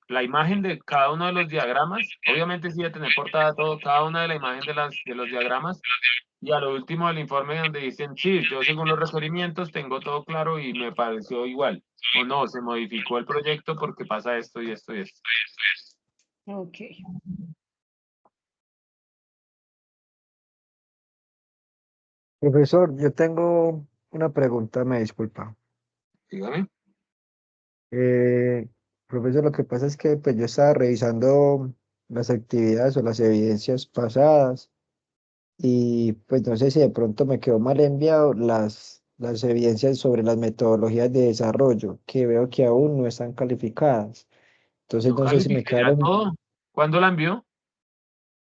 la imagen de cada uno de los diagramas, obviamente sí debe tener portada todo, cada una de la imagen de los diagramas, y a lo último del informe donde dicen, sí, yo según los requerimientos tengo todo claro y me pareció igual, o no, se modificó el proyecto porque pasa esto y esto y esto. ok. Profesor, yo tengo una pregunta, me disculpa. Dígame. Eh, Profesor, lo que pasa es que pues, yo estaba revisando las actividades o las evidencias pasadas y pues no sé si de pronto me quedó mal enviado las evidencias sobre las metodologías de desarrollo, que veo que aún no están calificadas. Entonces Yo no sé si me califiqué ya quedaron, todo. ¿Cuándo la envió?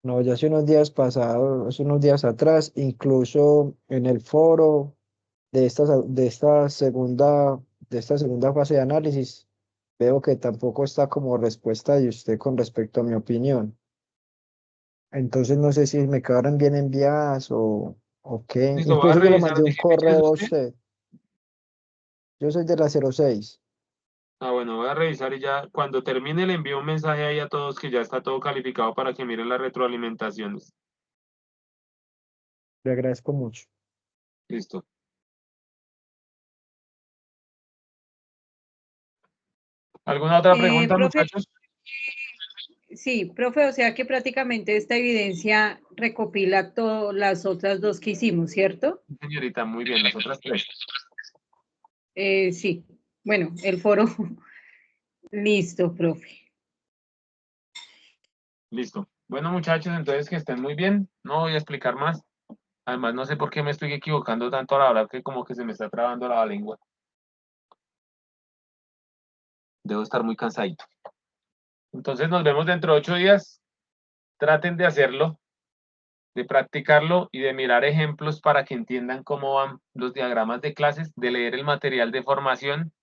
no, ya hace unos días pasados, hace unos días atrás, incluso en el foro de esta segunda fase de análisis, veo que tampoco está como respuesta de usted con respecto a mi opinión. Entonces no sé si me quedaron bien enviadas o qué. Listo, voy a Incluso yo le revisar. mandé un Dígame quién es correo a usted. usted. Yo soy de la 06. Ah, bueno, voy a revisar y ya cuando termine le envío un mensaje ahí a todos que ya está todo calificado para que miren las retroalimentaciones. Le agradezco mucho. Listo. ¿Alguna otra pregunta, Profe, muchachos? sí, profe, o sea que prácticamente esta evidencia recopila todas las otras dos que hicimos, ¿cierto? Señorita, muy bien, las otras tres. Sí, bueno, el foro. Listo, profe. Listo. Bueno, muchachos, entonces que estén muy bien. No voy a explicar más. Además, no sé por qué me estoy equivocando tanto a la hora que como que se me está trabando la lengua. Debo estar muy cansadito. Entonces nos vemos dentro de 8 días. Traten de hacerlo, de practicarlo y de mirar ejemplos para que entiendan cómo van los diagramas de clases, de leer el material de formación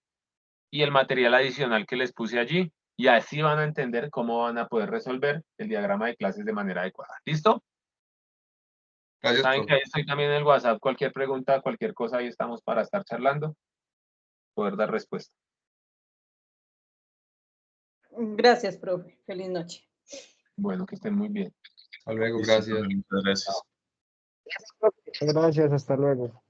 y el material adicional que les puse allí. Y así van a entender cómo van a poder resolver el diagrama de clases de manera adecuada. ¿Listo? Gracias, Saben que profe. ahí estoy también en el WhatsApp. Cualquier pregunta, cualquier cosa, ahí estamos para estar charlando, poder dar respuesta. Gracias, profe. Feliz noche. Bueno, que estén muy bien. Hasta luego, Listo, gracias. muchas gracias. Gracias, hasta luego.